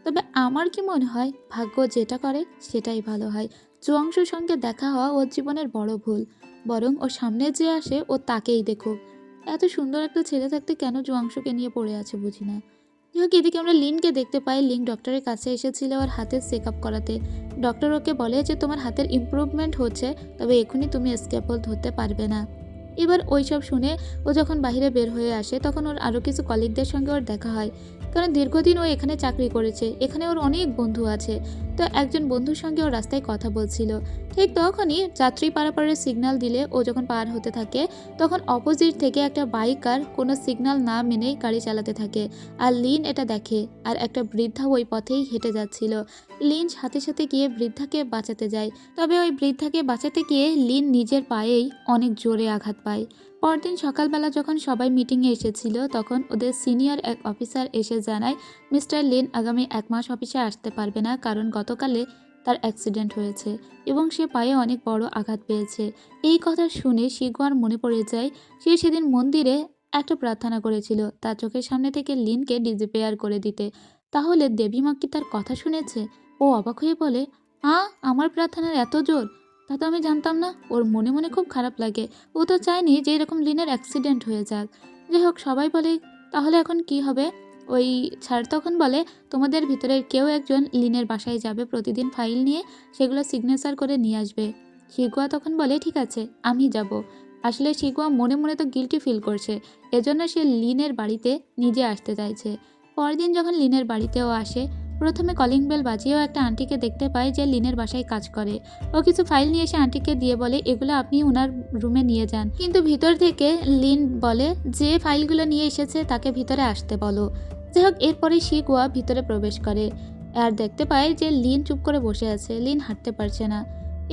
তবে আমার কি মনে হয় ভাগ্য যেটা করে সেটাই ভালো হয়। জুয়াংশুর সঙ্গে দেখা হওয়া ওর জীবনের বড় ভুল, বরং ও সামনে যে আসে ও তাকেই দেখুক। এত সুন্দর একটা ছেলে থাকতে কেন জুয়াংশুকে নিয়ে পড়ে আছে বুঝি না। যাই হোক এদিকে আমরা লিনকে দেখতে পাই। লিন ডক্টরের কাছে এসেছিল ওর হাতের চেক আপ করাতে। ডক্টর ওকে বলে যে তোমার হাতের ইমপ্রুভমেন্ট হচ্ছে, তবে এখনই তুমি স্ক্যাপল ধরতে পারবে না। এবার ওইসব শুনে ও যখন বাইরে বের হয়ে আসে তখন ওর আরও কিছু কলিগদের সঙ্গে ওর দেখা হয়, কারণ দীর্ঘদিন ও এখানে চাকরি করেছে, এখানে ওর অনেক বন্ধু আছে। তো একজন বন্ধুর সঙ্গে ও রাস্তায় কথা বলছিল। ঠিক তখনই যাত্রী পারাপারের সিগন্যাল দিলে ও যখন পার হতে থাকে তখন অপোজিট থেকে একটা বাইকার কোনো সিগন্যাল না মেনেই গাড়ি চালাতে থাকে। আর লিন এটা দেখে, আর একটা বৃদ্ধা ওই পথেই হেঁটে যাচ্ছিল। লিন সাথে সাথে গিয়ে বৃদ্ধাকে বাঁচাতে যায়, তবে ওই বৃদ্ধাকে বাঁচাতে গিয়ে লিন নিজের পায়েই অনেক জোরে আঘাত পায়। পরদিন সকালবেলা যখন সবাই মিটিংয়ে এসেছিল তখন ওদের সিনিয়র এক অফিসার এসে জানায় মিস্টার লিন আগামী 1 মাস অফিসে আসতে পারবে না, কারণ গতকালে তার অ্যাক্সিডেন্ট হয়েছে এবং সে পায়ে অনেক বড় আঘাত পেয়েছে। এই কথা শুনে শিগুয়ার মনে পড়ে যায় সে সেদিন মন্দিরে একটা প্রার্থনা করেছিল তার চোখের সামনে থেকে লিনকে ডিজিপেয়ার করে দিতে। তাহলে দেবীমা কি তার কথা শুনেছে? ও অবাক হয়ে বলে আমার প্রার্থনার এত জোর, তা তো আমি জানতাম না। ওর মনে মনে খুব খারাপ লাগে, ও তো চায়নি যে এরকম লিনের অ্যাক্সিডেন্ট হয়ে যাক। যাই হোক সবাই বলে তাহলে এখন কি হবে? ওই স্যার তখন বলে তোমাদের ভিতরের কেউ একজন লিনের বাসায় যাবে, প্রতিদিন ফাইল নিয়ে সেগুলো সিগনেচার করে নিয়ে আসবে। শিগুয়া তখন বলে ঠিক আছে আমি যাব। আসলে শিগুয়া মনে মনে তো গিল্টি ফিল করছে, এজন্য সে লিনের বাড়িতে নিজে আসতে চাইছে। পরদিন যখন লিনের বাড়িতেও আসে প্রথমে কলিং বেল বাজিয়েও একটা আন্টিকে দেখতে পায় যে লিনের বাসায় কাজ করে। ও কিছু ফাইল নিয়ে এসে আন্টিকে দিয়ে বলে এগুলো আপনি ওনার রুমে নিয়ে যান, কিন্তু ভিতর থেকে লিন বলে যে ফাইলগুলো নিয়ে এসেছে তাকে ভিতরে আসতে বলো। যাই হোক, এরপরে শিগুয়া ভিতরে প্রবেশ করে আর দেখতে পায় যে লিন চুপ করে বসে আছে, লিন হাঁটতে পারছে না।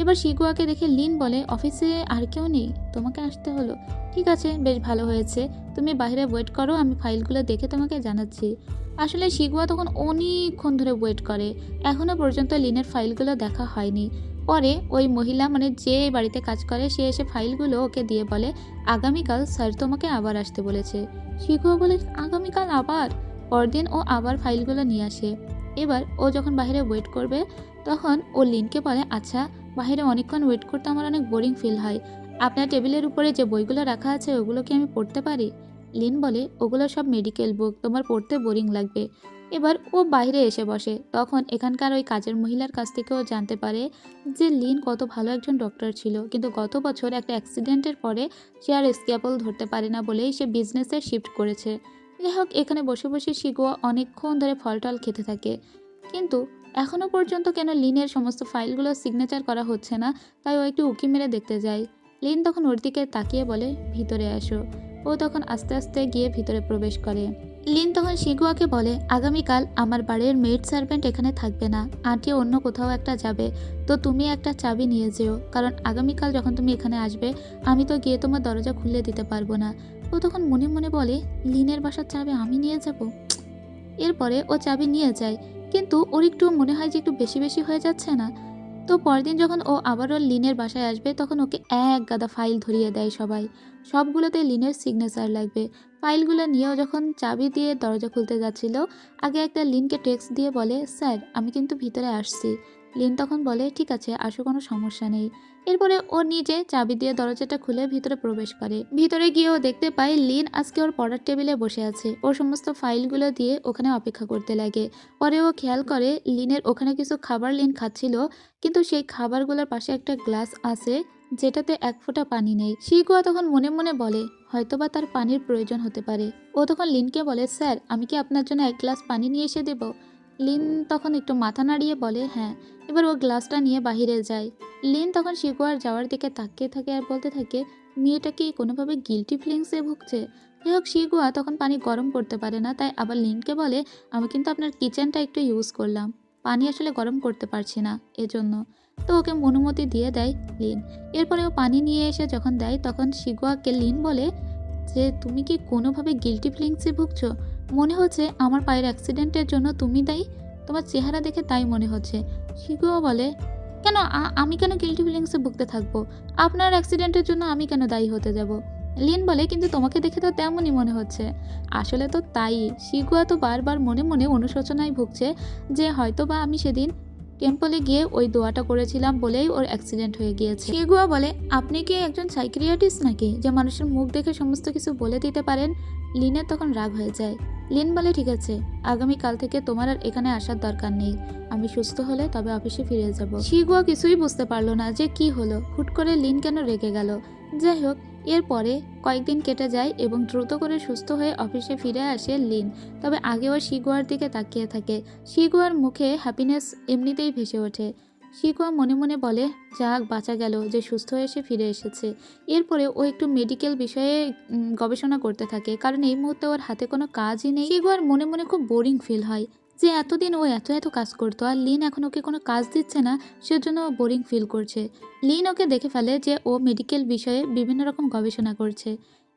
এবার শিগুয়াকে দেখে লিন বলে অফিসে আর কেউ নেই, তোমাকে আসতে হলো। ঠিক আছে, বেশ ভালো হয়েছে, তুমি বাইরে ওয়েট করো, আমি ফাইলগুলো দেখে তোমাকে জানাচ্ছি। আসলে শিগুয়া তখন অনেকক্ষণ ধরে ওয়েট করে, এখনও পর্যন্ত লিনের ফাইলগুলো দেখা হয়নি। পরে ওই মহিলা মানে যে বাড়িতে কাজ করে সে এসে ফাইলগুলো ওকে দিয়ে বলে আগামীকাল স্যার তোমাকে আবার আসতে বলেছে। শিগুয়া বলে আগামীকাল আবার? পরদিন ও আবার ফাইলগুলো নিয়ে আসে। এবার ও যখন বাইরে ওয়েট করবে তখন ও লিনকে বলে আচ্ছা, বাইরে অনেকক্ষণ ওয়েট করতে আমার অনেক বোরিং ফিল হয়, আপনার টেবিলের উপরে যে বইগুলো রাখা আছে ওগুলো কি আমি পড়তে পারি? লিন বলে ওগুলো সব মেডিকেল বুক, তোমার পড়তে বোরিং লাগবে। এবার ও বাইরে এসে বসে, তখন এখানকার ওই কাজের মহিলার কাছ থেকেও জানতে পারে যে লিন কত ভালো একজন ডক্টর ছিল, কিন্তু গত বছর একটা অ্যাক্সিডেন্টের পরে সে আর স্ক্যাপল ধরতে পারে না বলেই সে বিজনেসে শিফট করেছে। যাই হোক, এখানে বসে বসে শিগুয়া অনেকক্ষণ ধরে ফল টল খেতে থাকে, কিন্তু এখনও পর্যন্ত কেন লিনের সমস্ত ফাইলগুলো সিগনেচার করা হচ্ছে না, তাই ও একটু উঁকি মেরে দেখতে যায়। লিন তখন ওর দিকে তাকিয়ে বলে ভিতরে আসো। ও তখন আস্তে আস্তে গিয়ে ভিতরে প্রবেশ করে। লিন তখন শিগুয়াকে বলে আগামীকাল আমার বাড়ির মেড সার্ভেন্ট এখানে থাকবে না, আন্টি অন্য কোথাও একটা যাবে, তো তুমি একটা চাবি নিয়ে যেও, কারণ আগামীকাল যখন তুমি এখানে আসবে আমি তো গিয়ে তোমার দরজা খুলে দিতে পারবো না। ও তখন মনে মনে বলে লিনের বাসার চাবি আমি নিয়ে যাব। এরপরে ও চাবি নিয়ে যায়, কিন্তু ওর একটু মনে হয় যে একটু বেশি বেশি হয়ে যাচ্ছে না। তো পরদিন যখন ও আবারও লিনের বাসায় আসবে তখন ওকে এক গাদা ফাইল ধরিয়ে দেয় সবাই, সবগুলোতে লিনের সিগনেচার লাগবে। ফাইলগুলো নিয়েও যখন চাবি দিয়ে দরজা খুলতে যাচ্ছিল, আগে একটা লিনকে টেক্সট দিয়ে বলে স্যার আমি কিন্তু ভিতরে আসছি। লিন তখন বলে ঠিক আছে আসো, কোনো সমস্যা নেই। এরপরে ও নিজে চাবি দিয়ে দরজাটা খুলে ভিতরে প্রবেশ করে। ভিতরে গিয়ে ও দেখতে পায় লিন আজকে ওর পড়ার টেবিলে বসে আছে, ওর সমস্ত ফাইলগুলো দিয়ে ওখানে অপেক্ষা করতে লাগে। পরে ও খেয়াল করে লিনের ওখানে কিছু খাবার লিন খাচ্ছিল, কিন্তু সেই খাবারগুলোর পাশে একটা গ্লাস আছে যেটাতে এক ফোঁটা পানি নেই। শিগুয়া তখন মনে মনে বলে হয়তোবা তার পানির প্রয়োজন হতে পারে। ও তখন লিনকে বলে স্যার আমি কি আপনার জন্য এক গ্লাস পানি নিয়ে এসে দেব? লিন তখন একটু মাথা নাড়িয়ে বলে হ্যাঁ। এবার ও গ্লাসটা নিয়ে বাহিরে যায়। লিন তখন শিগুয়ার যাওয়ার দিকে তাকিয়ে থাকে আর বলতে থাকে মেয়েটা কি কোনোভাবে গিলটি ফিলিংসে ভুগছে? যাই হোক, শিগুয়া তখন পানি গরম করতে পারে না, তাই আবার লিনকে বলে আমি কিন্তু আপনার কিচেনটা একটু ইউজ করলাম, পানি আসলে গরম করতে পারছি না এজন্য। তো ওকে অনুমতি দিয়ে দেয় লিন। এরপরে ও পানি নিয়ে এসে যখন দেয় তখন শিগুয়াকে লিন বলে যে তুমি কি কোনোভাবে গিলটি ফিলিংসে ভুগছো? মনে হচ্ছে আমার পায়ের অ্যাক্সিডেন্টের জন্য তুমি দায়ী, তোমার চেহারা দেখে তাই মনে হচ্ছে। শিগুয়া বলে কেন আমি কেন গিলটি ফিলিংসে ভুগতে থাকবো? আপনার অ্যাক্সিডেন্টের জন্য আমি কেন দায়ী হতে যাব? লিন বলে কিন্তু তোমাকে দেখে তো তেমনই মনে হচ্ছে। আসলে তো তাই। শিগুয়া তো বারবার মনে মনে অনুশোচনায় ভুগছে যে হয়তো বা আমি সেদিন টেম্পলে গিয়ে ওই দোয়াটা করেছিলাম বলেই ওর অ্যাক্সিডেন্ট হয়ে গিয়েছে। শিগুয়া বলে আপনি কি একজন সাইকিয়াট্রিস্ট নাকি যে মানুষের মুখ দেখে সমস্ত কিছু বলে দিতে পারেন? লিনের তখন রাগ হয়ে যায়। লিন বলে ঠিক আছে, আগামীকাল থেকে তোমার আর এখানে আসার দরকার নেই, আমি সুস্থ হলে তবে অফিসে ফিরে যাব। শিগুয়া কিছুই বুঝতে পারলো না যে কি হলো, হুট করে লিন কেন রেগে গেল। যাই হোক, এরপরে কয়েকদিন কেটে যায় এবং দ্রুত করে সুস্থ হয়ে অফিসে ফিরে আসে লিন। তবে আগেও শিগুয়ার দিকে তাকিয়ে থাকে। শিগুয়ার মুখে হ্যাপিনেস এমনিতেই ভেসে ওঠে। শিগুয়া মনে মনে বলে যাক বাঁচা গেল যে সুস্থ হয়ে সে ফিরে এসেছে। এরপরে ও একটু মেডিকেল বিষয়ে গবেষণা করতে থাকে, কারণ এই মুহূর্তে ওর হাতে কোনো কাজই নেই। শিগুয়ার মনে মনে খুব বোরিং ফিল হয় যে এতদিন ও এত এত কাজ করতো আর লিন এখন ওকে কোনো কাজ দিচ্ছে না, সেজন্য ও বোরিং ফিল করছে। লিন ওকে দেখে ফেলে যে ও মেডিকেল বিষয়ে বিভিন্ন রকম গবেষণা করছে।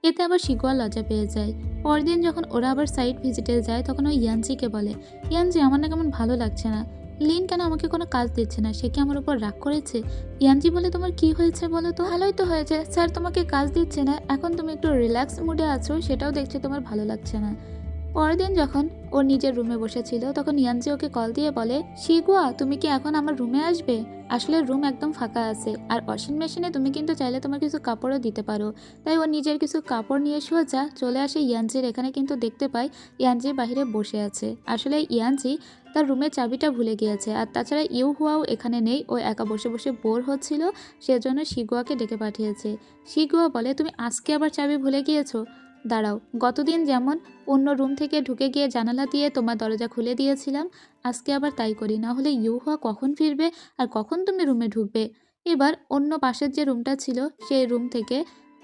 এতে আবার শিগুয়া লজ্জা পেয়ে যায়। পরদিন যখন ওরা আবার সাইট ভিজিটে যায় তখন ও ইয়ানজিকে বলে ইয়ানজি আমার না কেমন ভালো লাগছে না, লিন কেন আমাকে কোনো কাজ দিচ্ছে না, সে কি আমার উপর রাগ করেছে? ইয়ানজি বলে তোমার কি হয়েছে বলো তো? ভালোই তো হয়েছে, স্যার তোমাকে কাজ দিচ্ছে না, এখন তুমি একটু রিল্যাক্স মুডে আছো, সেটাও দেখছি তোমার ভালো লাগছে না। পরের দিন যখন ও নিজের রুমে বসেছিল তখন ইয়ানজি ওকে কল দিয়ে বলে শিগুয়া তুমি কি এখন আমার রুমে আসবে? আসলে রুম একদম ফাঁকা আছে আর ওয়াশিং মেশিনে তুমি কিন্তু চাইলে তোমার কিছু কাপড়ও দিতে পারো। তাই ও নিজের কিছু কাপড় নিয়ে সোজা চলে আসে ইয়ানজির এখানে, কিন্তু দেখতে পায় ইয়ানজি বাইরে বসে আছে। আসলে ইয়ানজি তার রুমের চাবিটা ভুলে গিয়েছে, আর তাছাড়া ইউ হুয়াও এখানে নেই, ও একা বসে বসে বোর হচ্ছিল, সেজন্য শিগুয়াকে ডেকে পাঠিয়েছে। শিগুয়া বলে তুমি আজকে আবার চাবি ভুলে গিয়েছো? দাঁড়াও, গতদিন যেমন অন্য রুম থেকে ঢুকে গিয়ে জানালা দিয়ে তোমার দরজা খুলে দিয়েছিলাম, আজকে আবার তাই করি, না হলে ইউহুয়া কখন ফিরবে আর কখন তুমি রুমে ঢুকবে। এবার অন্য পাশের যে রুমটা ছিল সেই রুম থেকে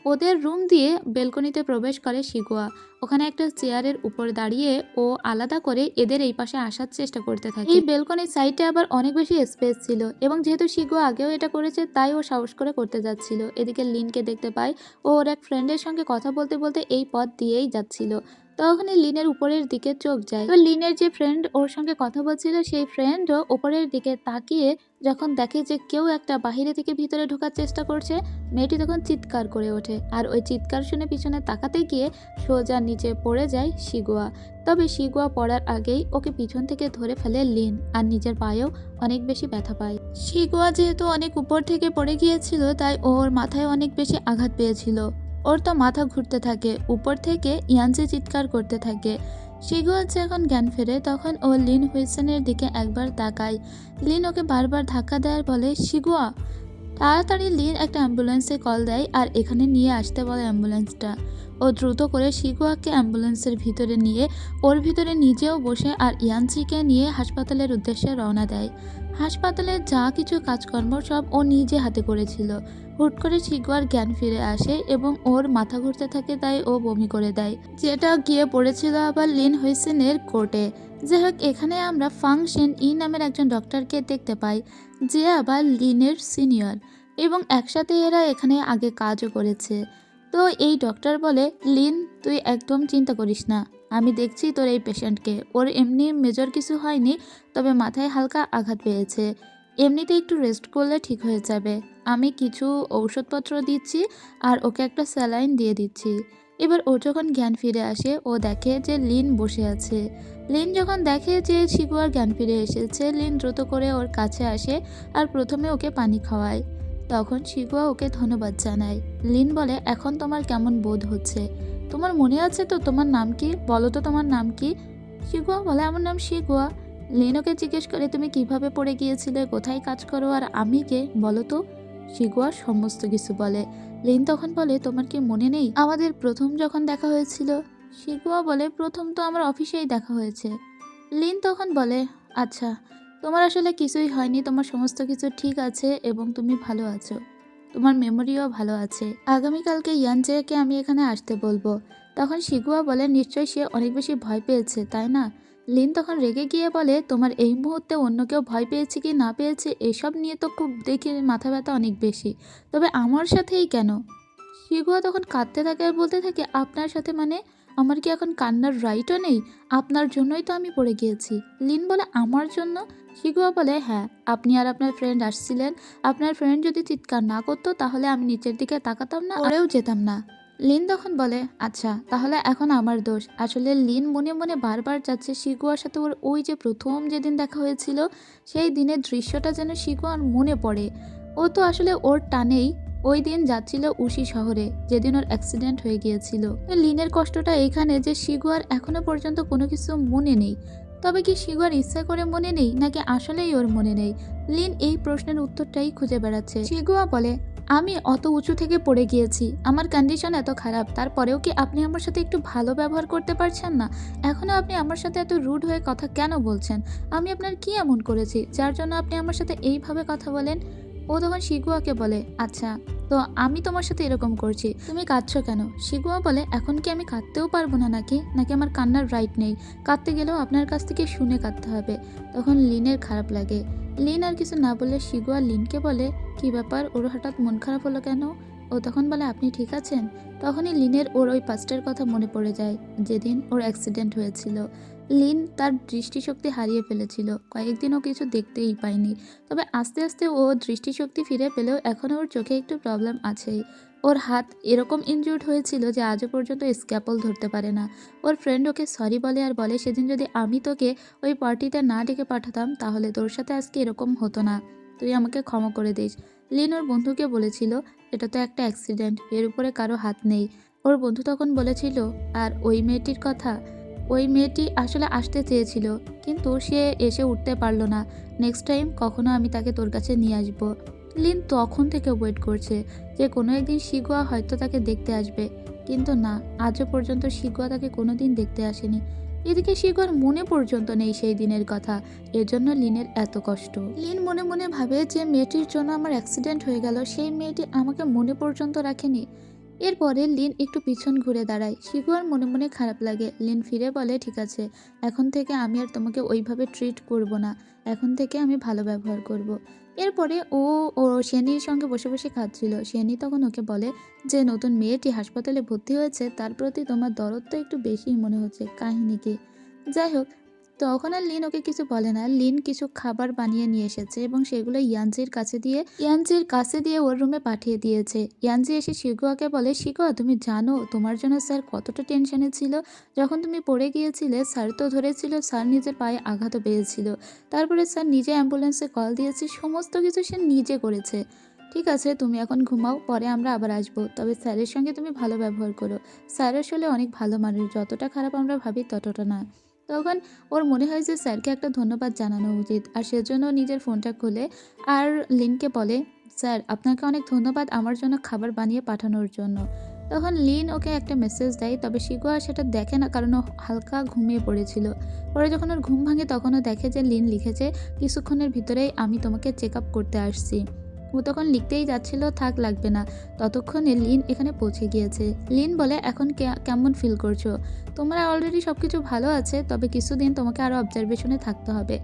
ওদের রুম দিয়ে বেলকনিতে প্রবেশ করে শিগুয়া। ওখানে একটা চেয়ারের উপর দাঁড়িয়ে ও আলাদা করে এদের এই পাশে আসার চেষ্টা করতে থাকে। এই বেলকনির সাইডে আবার অনেক বেশি স্পেস ছিল এবং যেহেতু শিগুয়া আগেও এটা করেছে তাই ও সাহস করে করতে যাচ্ছিল। এদিকে লিনকে দেখতে পায়, ও ওর এক ফ্রেন্ডের সঙ্গে কথা বলতে বলতে এই পথ দিয়েই যাচ্ছিল। তখনই লিনের উপরের দিকে চোখ যায়। তো লিনের যে ফ্রেন্ড ওর সঙ্গে কথা বলছিল সেই ফ্রেন্ডও উপরের দিকে তাকিয়ে যখন দেখে যে কেউ একটা বাহিরে থেকে ভিতরে ঢোকার চেষ্টা করছে, মেয়েটি তখন চিৎকার করে ওঠে। আর ওই চিৎকার শুনে পিছনে তাকাতে গিয়ে সোজা নিচে পড়ে যায় শিগুয়া। তবে শিগুয়া পড়ার আগেই ওকে পিছন থেকে ধরে ফেলে লিন, আর নিজের পায়েও অনেক বেশি ব্যথা পায়। শিগুয়া যেহেতু অনেক উপর থেকে পড়ে গিয়েছিল তাই ওর মাথায় অনেক বেশি আঘাত পেয়েছিল। ওর তো মাথা ঘুরতে থাকে, উপর থেকে ইয়ানজি চিৎকার করতে থাকে। শিগুয়া যখন জ্ঞান ফেরে তখন ও লিন হুইসেনের দিকে একবার তাকায়। লিন ওকে বারবার ধাক্কা দেয় আর বলে শিগুয়া। তাড়াতাড়ি লিন একটা অ্যাম্বুলেন্সে কল দেয় আর এখানে নিয়ে আসতে বলে অ্যাম্বুলেন্সটা। ও দ্রুত করে শিগুয়াকে অ্যাম্বুলেন্সের ভিতরে নিয়ে ওর ভিতরে নিজেও বসে আর ইয়ানচিকে নিয়ে হাসপাতালের উদ্দেশ্যে রওনা দেয়। হাসপাতালের যা কিছু কাজকর্ম সব ও নিজে হাতে করেছিল। হুট করে শিগুয়ার জ্ঞান ফিরে আসে এবং ওর মাথা ঘুরতে থাকে, তাই ও বমি করে দেয়, যেটা গিয়ে পড়েছিল আবার লিন হুইসেনের কোর্টে। যাই হোক, এখানে আমরা ফাং শেন ই নামের একজন ডক্টরকে দেখতে পাই, যে আবার লিনের সিনিয়র এবং একসাথে এরা এখানে আগে কাজও করেছে। তো এই ডক্টর বলে, লিন তুই একদম চিন্তা করিস না, আমি দেখছি তোর এই পেশেন্টকে, ওর এমনি মেজর কিছু হয়নি, তবে মাথায় হালকা আঘাত পেয়েছে, এমনিতে একটু রেস্ট করলে ঠিক হয়ে যাবে। আমি কিছু ঔষধপত্র দিচ্ছি আর ওকে একটা স্যালাইন দিয়ে দিচ্ছি। এবার ও যখন জ্ঞান ফিরে আসে ও দেখে যে লিন বসে আছে। লিন যখন দেখে যে শিগুয়ার জ্ঞান ফিরে এসেছে, লিন দ্রুত করে ওর কাছে আসে আর প্রথমে ওকে পানি খাওয়ায়। তখন শিগুয়া ওকে ধন্যবাদ জানায়। লিন বলে, এখন তোমার কেমন বোধ হচ্ছে? তোমার মনে আছে তো তোমার নাম কি? বলো তো তোমার নাম কি? শিগুয়া বলে, আমার নাম শিগুয়া। লিন ওকে জিজ্ঞেস করে, তুমি কিভাবে পড়ে গিয়েছিলে, কোথায় কাজ করো আর আমি কে বলো তো? শিগুয়া সমস্ত কিছু বলে। লিন তখন বলে, তোমার কি মনে নেই আমাদের প্রথম যখন দেখা হয়েছিল? শিগুয়া বলে, প্রথম তো আমার অফিসেই দেখা হয়েছে। লিন তখন বলে, আচ্ছা, তোমার আসলে কিছুই হয়নি, তোমার সমস্ত কিছু ঠিক আছে এবং তুমি ভালো আছো, তোমার মেমোরিও ভালো আছে। আগামীকালকে ইয়ানজেকে আমি এখানে আসতে বলবো। তখন শিগুয়া বলে, নিশ্চয়ই সে অনেক বেশি ভয় পেয়েছে তাই না? লিন তখন রেগে গিয়ে বলে, তোমার এই মুহূর্তে অন্য কেউ ভয় পেয়েছে কি না পেয়েছে এসব নিয়ে তো খুব দেখি মাথা ব্যথা অনেক বেশি, তবে আমার সাথেই কেন? শিগুয়া তখন কাঁদতে থাকে আর বলতে থাকে, আপনার সাথে মানে? আমার কি এখন কান্নার রাইটও নেই? আপনার জন্যই তো আমি পড়ে গিয়েছি। লিন বলে, আমার জন্য? শিগুয়া বলে, হ্যাঁ, আপনি আর আপনার ফ্রেন্ড আসছিলেন, আপনার ফ্রেন্ড যদি চিৎকার না করতো তাহলে আমি নিচের দিকে তাকাতাম না, পরেও যেতাম না। লিন তখন বলে, আচ্ছা তাহলে এখন আমার দোষ। আসলে লিন মনে মনে বারবার যাচ্ছে শিগুয়ার সাথে ওর ওই যে প্রথম যেদিন দেখা হয়েছিল সেই দিনের দৃশ্যটা যেন শিগুয়ার মনে পড়ে। ও তো আসলে ওর টানেই ওই দিন যাচ্ছিল উশি শহরে, যেদিন ওর অ্যাক্সিডেন্ট হয়ে গিয়েছিল। লিনের কষ্টটা এইখানে যে শিগুয়ার এখনো পর্যন্ত কোনো কিছু মনে নেই। তবে কি শিগুয়ার ইচ্ছা করে মনে নেই নাকি আসলেই ওর মনে নেই? লিন এই প্রশ্নের উত্তরটাই খুঁজে বেড়াচ্ছে। শিগুয়া বলে, আমি অত উঁচু থেকে পড়ে গিয়েছি, আমার কন্ডিশন এত খারাপ, তারপরেও কি আপনি আমার সাথে একটু ভালো ব্যবহার করতে পারছেন না? এখনও আপনি আমার সাথে এত রুড হয়ে কথা কেন বলছেন? আমি আপনার কি এমন করেছি যার জন্য আপনি আমার সাথে এইভাবে কথা বলেন? ও তখন শিগুয়াকে বলে, আচ্ছা তো আমি তোমার সাথে এরকম করছি, তুমি কাঁদছো কেন? শিগুয়া বলে, এখন কি আমি কাঁদতেও পারবো না নাকি? নাকি আমার কান্নার রাইট নেই? কাঁদতে গেলেও আপনার কাছ থেকে শুনে কাঁদতে হবে। তখন লিনের খারাপ লাগে। লিন আর কিছু না বলে শিগুয়া লিনকে বলে, কি ব্যাপার, ওর হঠাৎ মন খারাপ হলো কেন? ও তখন বলে, আপনি ঠিক আছেন? তখনই লিনের ওর ওই পাস্টের কথা মনে পড়ে যায়, যেদিন ওর অ্যাক্সিডেন্ট হয়েছিল। লিন তার দৃষ্টিশক্তি হারিয়ে ফেলেছিল, কয়েকদিন ও কিছু দেখতেই পায়নি, তবে আস্তে আস্তে ও দৃষ্টিশক্তি ফিরে পেলেও এখনও ওর চোখে একটু প্রবলেম আছেই। ওর হাত এরকম ইনজুর্ড হয়েছিল যে আজও পর্যন্ত স্ক্যাপল ধরতে পারে না। ওর ফ্রেন্ড ওকে সরি বলে আর বলে, সেদিন যদি আমি তোকে ওই পার্টিতে না ডেকে পাঠাতাম তাহলে তোর সাথে আজকে এরকম হতো না, তুই আমাকে ক্ষমা করে দিস। লিন ওর বন্ধুকে বলেছিল, এটা তো একটা অ্যাক্সিডেন্ট, এর উপরে কারো হাত নেই। ওর বন্ধু তখন বলেছিল, আর ওই মেয়েটির কথা, ওই মেয়েটি আসলে আসতে চেয়েছিল কিন্তু সে এসে উঠতে পারলো না, নেক্সট টাইম কখনো আমি তাকে তোর কাছে নিয়ে আসবো। লিন তখন থেকে ওয়েট করছে যে কোনো একদিন শিগুয়া হয়তো তাকে দেখতে আসবে, কিন্তু না, আজও পর্যন্ত শিগুয়া তাকে কোনোদিন দেখতে আসেনি। এদিকে শিগুয়ার মনে পর্যন্ত নেই সেই দিনের কথা। এজন্য লিনের এত কষ্ট। লিন মনে মনে ভাবে যে মেয়েটির জন্য আমার অ্যাক্সিডেন্ট হয়ে গেল, সেই মেয়েটি আমাকে মনে পর্যন্ত রাখেনি। এরপরে লিন একটু পিছন ঘুরে দাঁড়ায়। শিগুয়ার মনে মনে খারাপ লাগে। লিন ফিরে বলে, ঠিক আছে, এখন থেকে আমি আর তোমাকে ওইভাবে ট্রিট করব না, এখন থেকে আমি ভালো ব্যবহার করব। এরপরে ও শেনির সঙ্গে বসে বসে খাচ্ছিল। শেনি তখন ওকে বলে যে নতুন মেয়েটি হাসপাতালে ভর্তি হয়েছে, তার প্রতি তোমার দরদ তো একটু বেশিই মনে হচ্ছে, কাহিনী কি? যাই হোক, তখন আর লিন ওকে কিছু বলে না। লিন কিছু খাবার বানিয়ে নিয়ে এসেছে এবং সেগুলো ইয়ানজির কাছে দিয়ে ওর রুমে পাঠিয়ে দিয়েছে। ইয়ানজি এসে শিগুয়াকে বলে, শিগুয়া তুমি জানো তোমার জন্য স্যার কতটা টেনশনে ছিল? যখন তুমি পড়ে গিয়েছিলে স্যার তো ধরেছিল, স্যার নিজের পায়ে আঘাতও পেয়েছিল, তারপরে স্যার নিজে অ্যাম্বুলেন্সে কল দিয়েছে, সমস্ত কিছু সে নিজে করেছে। ঠিক আছে, তুমি এখন ঘুমাও, পরে আমরা আবার আসবো, তবে স্যারের সঙ্গে তুমি ভালো ব্যবহার করো। স্যার আসলে অনেক ভালো মানুষ, যতটা খারাপ আমরা ভাবি ততটা না। তখন ওর মনে হয় যে স্যারকে একটা ধন্যবাদ জানানো উচিত, আর সেজন্য নিজের ফোনটা খুলে আর লিনকে বলে, স্যার আপনাকে অনেক ধন্যবাদ আমার জন্য খাবার বানিয়ে পাঠানোর জন্য। তখন লিন ওকে একটা মেসেজ দেয়, তবে শিগুয়া সেটা দেখে না কারণ ও হালকা ঘুমিয়ে পড়েছিল। পরে যখন ওর ঘুম ভাঙে তখন ও দেখে যে লিন লিখেছে, কিছুক্ষণের ভিতরেই আমি তোমাকে চেক আপ করতে আসছি। ও তখন লিখতেই যাচ্ছিল, থাক লাগবে না, ততক্ষণে লিন এখানে পৌঁছে গিয়েছে। লিন বলে, এখন কেমন ফিল করছো? তোমার অলরেডি সব কিছু ভালো আছে, তবে কিছুদিন তোমাকে আরও অবজারভেশনে থাকতে হবে,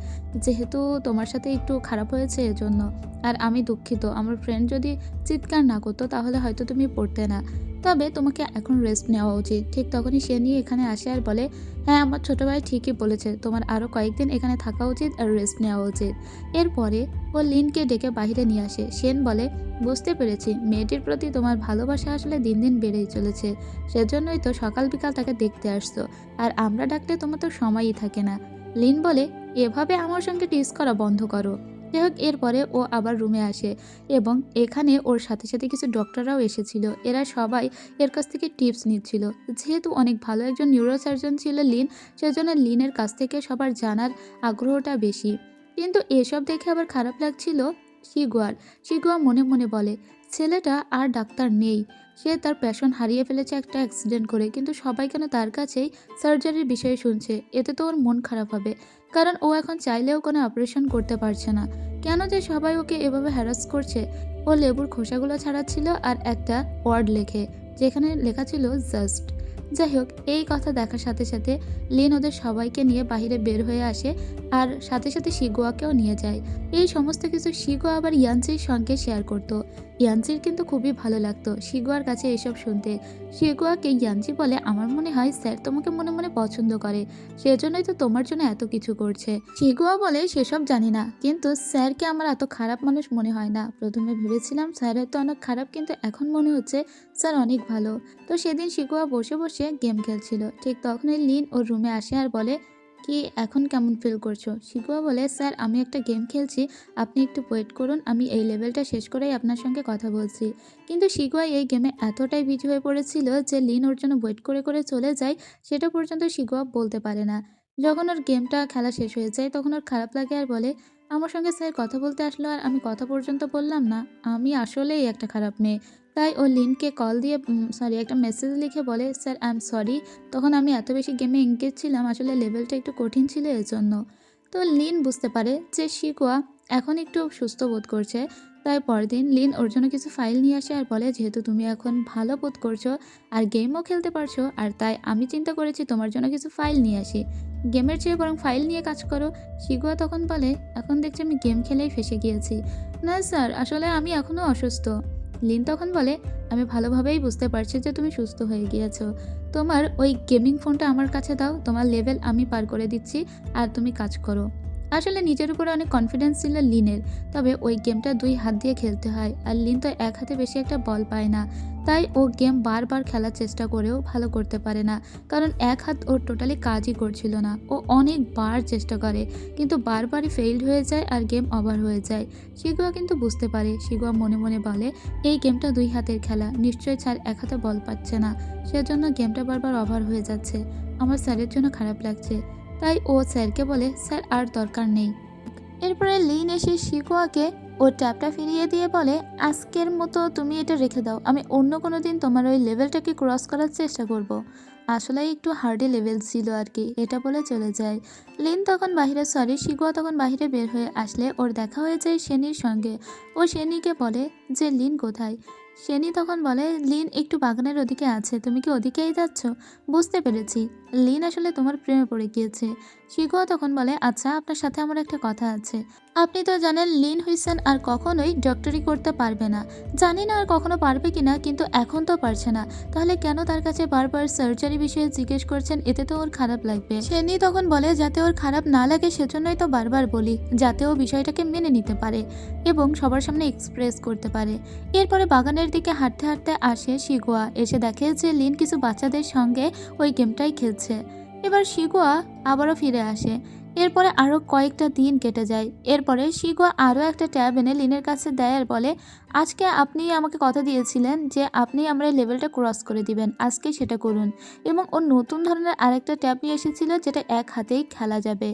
যেহেতু তোমার সাথে একটু খারাপ হয়েছে এজন্য। আর আমি দুঃখিত, আমার ফ্রেন্ড যদি চিৎকার না করতো তাহলে হয়তো তুমি পড়তে না, তবে তোমাকে এখন রেস্ট নেওয়া উচিত। ঠিক তখনই সে নিয়ে এখানে আসে আর বলে, হ্যাঁ আমার ছোটো ভাই ঠিকই বলেছে, তোমার আরও কয়েকদিন এখানে থাকা উচিত আর রেস্ট নেওয়া উচিত। এরপরে ও লিনকে ডেকে বাইরে নিয়ে আসে। সেন বলে, বুঝতে পেরেছি মেয়েটির প্রতি তোমার ভালোবাসা আসলে দিন দিন বেড়েই চলেছে, সেজন্যই তো সকাল বিকাল তাকে দেখতে আসছো, আর আমরা ডাকলে তোমার তো সময়ই থাকে না। লিন বলে, এভাবে আমার সঙ্গে টিজ করা বন্ধ করো। যাই হোক, এরপরে ও আবার রুমে আসে এবং এখানে ওর সাথে সাথে কিছু ডক্টররাও এসেছিল। এরা সবাই এর কাছ থেকে টিপস নিচ্ছিল। যেহেতু অনেক ভালো একজন নিউরোসার্জন ছিল লিন, সেজন্য লিনের কাছ থেকে সবার জানার আগ্রহটা বেশি। কিন্তু এসব দেখে আবার খারাপ লাগছিল শিগুয়া মনে মনে বলে, ছেলেটা আর ডাক্তার নেই, সে তার প্যাশন হারিয়ে ফেলেছে একটা অ্যাক্সিডেন্ট করে, কিন্তু সবাই কেন তার কাছেই সার্জারির বিষয়ে শুনছে? এতে তো ওর মন খারাপ হবে, কারণ ও এখন চাইলেও কোনো অপারেশন করতে পারছে না। কেন যে সবাই ওকে এভাবে হ্যারাস করছে? ও লেবুর খোসাগুলো ছাড়াচ্ছিল আর একটা ওয়ার্ড লেখে, যেখানে লেখা ছিল জাস্ট। যাই হোক, এই কথা দেখার সাথে সাথে লিন ওদের সবাইকে নিয়ে বাইরে বের হয়ে আসে আর সাথে সাথে শিগুয়াকেও নিয়ে যায়। এই সমস্ত কিছু শিগুয়া আবার ইয়ানচির সঙ্গে শেয়ার করতো। ইয়ানচির কিন্তু খুবই ভালো লাগতো শিগুয়ার কাছে এসব শুনতে। শিগুয়াকে ইয়ানচি বলে, আমার মনে হয় স্যার তোমাকে মনে মনে পছন্দ করে, সেজন্যই তো তোমার জন্য এত কিছু করছে। শিগুয়া বলে, সেসব জানি না, কিন্তু স্যারকে আমার এত খারাপ মানুষ মনে হয় না। প্রথমে ভেবেছিলাম স্যার হয়তো অনেক খারাপ, কিন্তু এখন মনে হচ্ছে স্যার অনেক ভালো। তো সেদিন শিগুয়া বসে বসে গেম খেলছিল। ঠিক তখনই লিন ওর রুমে আসে আর বলে, কি এখন কেমন ফিল করছো? শিগুয়া বলে, স্যার আমি একটা গেম খেলছি, আপনি একটু ওয়েট করুন, আমি এই লেভেলটা শেষ করেই আপনার সঙ্গে কথা বলছি। কিন্তু শিগুয়া এই গেমে এতটাই বিজি হয়ে পড়েছিল যে লিন ওর জন্য ওয়েট করে করে চলে যায়, সেটা পর্যন্ত শিগুয়া বলতে পারে না। যখন ওর গেমটা খেলা শেষ হয়ে যায় তখন ওর খারাপ লাগে আর বলে, আমার সঙ্গে স্যার কথা বলতে আসলো আর আমি কথা পর্যন্ত বললাম না, আমি আসলেই একটা খারাপ মেয়ে। তাই ও লিনকে কল দিয়ে একটা মেসেজ লিখে বলে, স্যার আই এম সরি, তখন আমি এত বেশি গেমে এঙ্গেজ ছিলাম, আসলে লেভেলটা একটু কঠিন ছিল এজন্য। তো লিন বুঝতে পারে যে শিগুয়া এখন একটু সুস্থ বোধ করছে। তাই পরের দিন লিন ওর জন্য কিছু ফাইল নিয়ে আসে আর বলে, যেহেতু তুমি এখন ভালো বোধ করছো আর গেমও খেলতে পারছো, আর তাই আমি চিন্তা করেছি তোমার জন্য কিছু ফাইল নিয়ে আসি, গেমের চেয়ে বরং ফাইল নিয়ে কাজ করো। শিগুয়া তখন বলে, এখন দেখছি আমি গেম খেলেই ফেসে গিয়েছি। না স্যার, আসলে আমি এখনও অসুস্থ। লিন তখন বলে, আমি ভালোভাবেই বুঝতে পারছি যে তুমি সুস্থ হয়ে গিয়েছো, তোমার ওই গেমিং ফোনটা আমার কাছে দাও, তোমার লেভেল আমি পার করে দিচ্ছি আর তুমি কাজ করো। আসলে নিজের উপরে অনেক কনফিডেন্স ছিল লিনের, তবে ওই গেমটা 2 হাত দিয়ে খেলতে হয় আর লিন তো এক হাতে বেশি একটা বল পায় না, তাই ও গেম বারবার খেলার চেষ্টা করেও ভালো করতে পারে না, কারণ এক হাত ওর টোটালি কাজই করছিল না। ও অনেকবার চেষ্টা করে কিন্তু বারবারই ফেইল্ড হয়ে যায় আর গেম ওভার হয়ে যায়। শিগুয়া কিন্তু বুঝতে পারে। শিগুয়া মনে মনে বলে, এই গেমটা 2 হাতের খেলা, নিশ্চয়ই স্যার এক হাতে বল পাচ্ছে না, সেজন্য গেমটা বারবার ওভার হয়ে যাচ্ছে, আমার স্যারের জন্য খারাপ লাগছে। তাই ও স্যারকে বলে, স্যার আর দরকার নেই। এরপরে লিন এসে শিগুয়াকে ওর ট্যাপটা ফিরিয়ে দিয়ে বলে, আজকের মতো তুমি এটা রেখে দাও, আমি অন্য কোনো দিন তোমার ওই লেভেলটাকে ক্রস করার চেষ্টা করব। আসলে একটু হার্ডি লেভেল ছিল আর কি, এটা বলে চলে যায়। লিন তখন বাহিরে শিগুয়া তখন বাহিরে বের হয়ে আসলে ওর দেখা হয়ে যায় শেনির সঙ্গে। ও শেনিকে বলে যে লিন কোথায়। শেনি তখন বলে, লিন একটু বাগানের ওদিকে আছে, তুমি কি ওদিকেই যাচ্ছ? বুঝতে পেরেছি, লিন আসলে তোমার প্রেমে পড়ে গিয়েছে। শিগুয়া তখন বলে, আচ্ছা আপনার সাথে আমার একটা কথা আছে। আপনি তো জানেন লিন হুইসেন আর কখনোই ডক্টরি করতে পারবে না। জানি না আর কখনো পারবে কিনা, কিন্তু এখন তো পারছে না। তাহলে কেন তার কাছে বারবার সার্জারি বিষয়ে জিজ্ঞেস করছেন? এতে তো ওর খারাপ লাগবে। সেনি তখন বলে, যাতে ওর খারাপ না লাগে সেজন্যই তো বারবার বলি, যাতে ও বিষয়টাকে মেনে নিতে পারে এবং সবার সামনে এক্সপ্রেস করতে পারে। এরপরে বাগানের দিকে হাঁটতে হাঁটতে আসে শিগুয়া, এসে দেখে যে লিন কিছু বাচ্চাদের সঙ্গে ওই গেমটাই খেলছে। এবার শিগুয়া আবারও ফিরে আসে। এরপরে আরও কয়েকটা দিন কেটে যায়। এরপরে শিগুয়া আরও একটা ট্যাব এনে লিনের কাছে দেয় আর বলে, আজকে আপনি আমাকে কথা দিয়েছিলেন যে আপনি আমার লেভেলটা ক্রস করে দিবেন, আজকে সেটা করুন। এবং ও নতুন ধরনের আরেকটা ট্যাব নিয়ে এসেছিল যেটা এক হাতেই খেলা যাবে।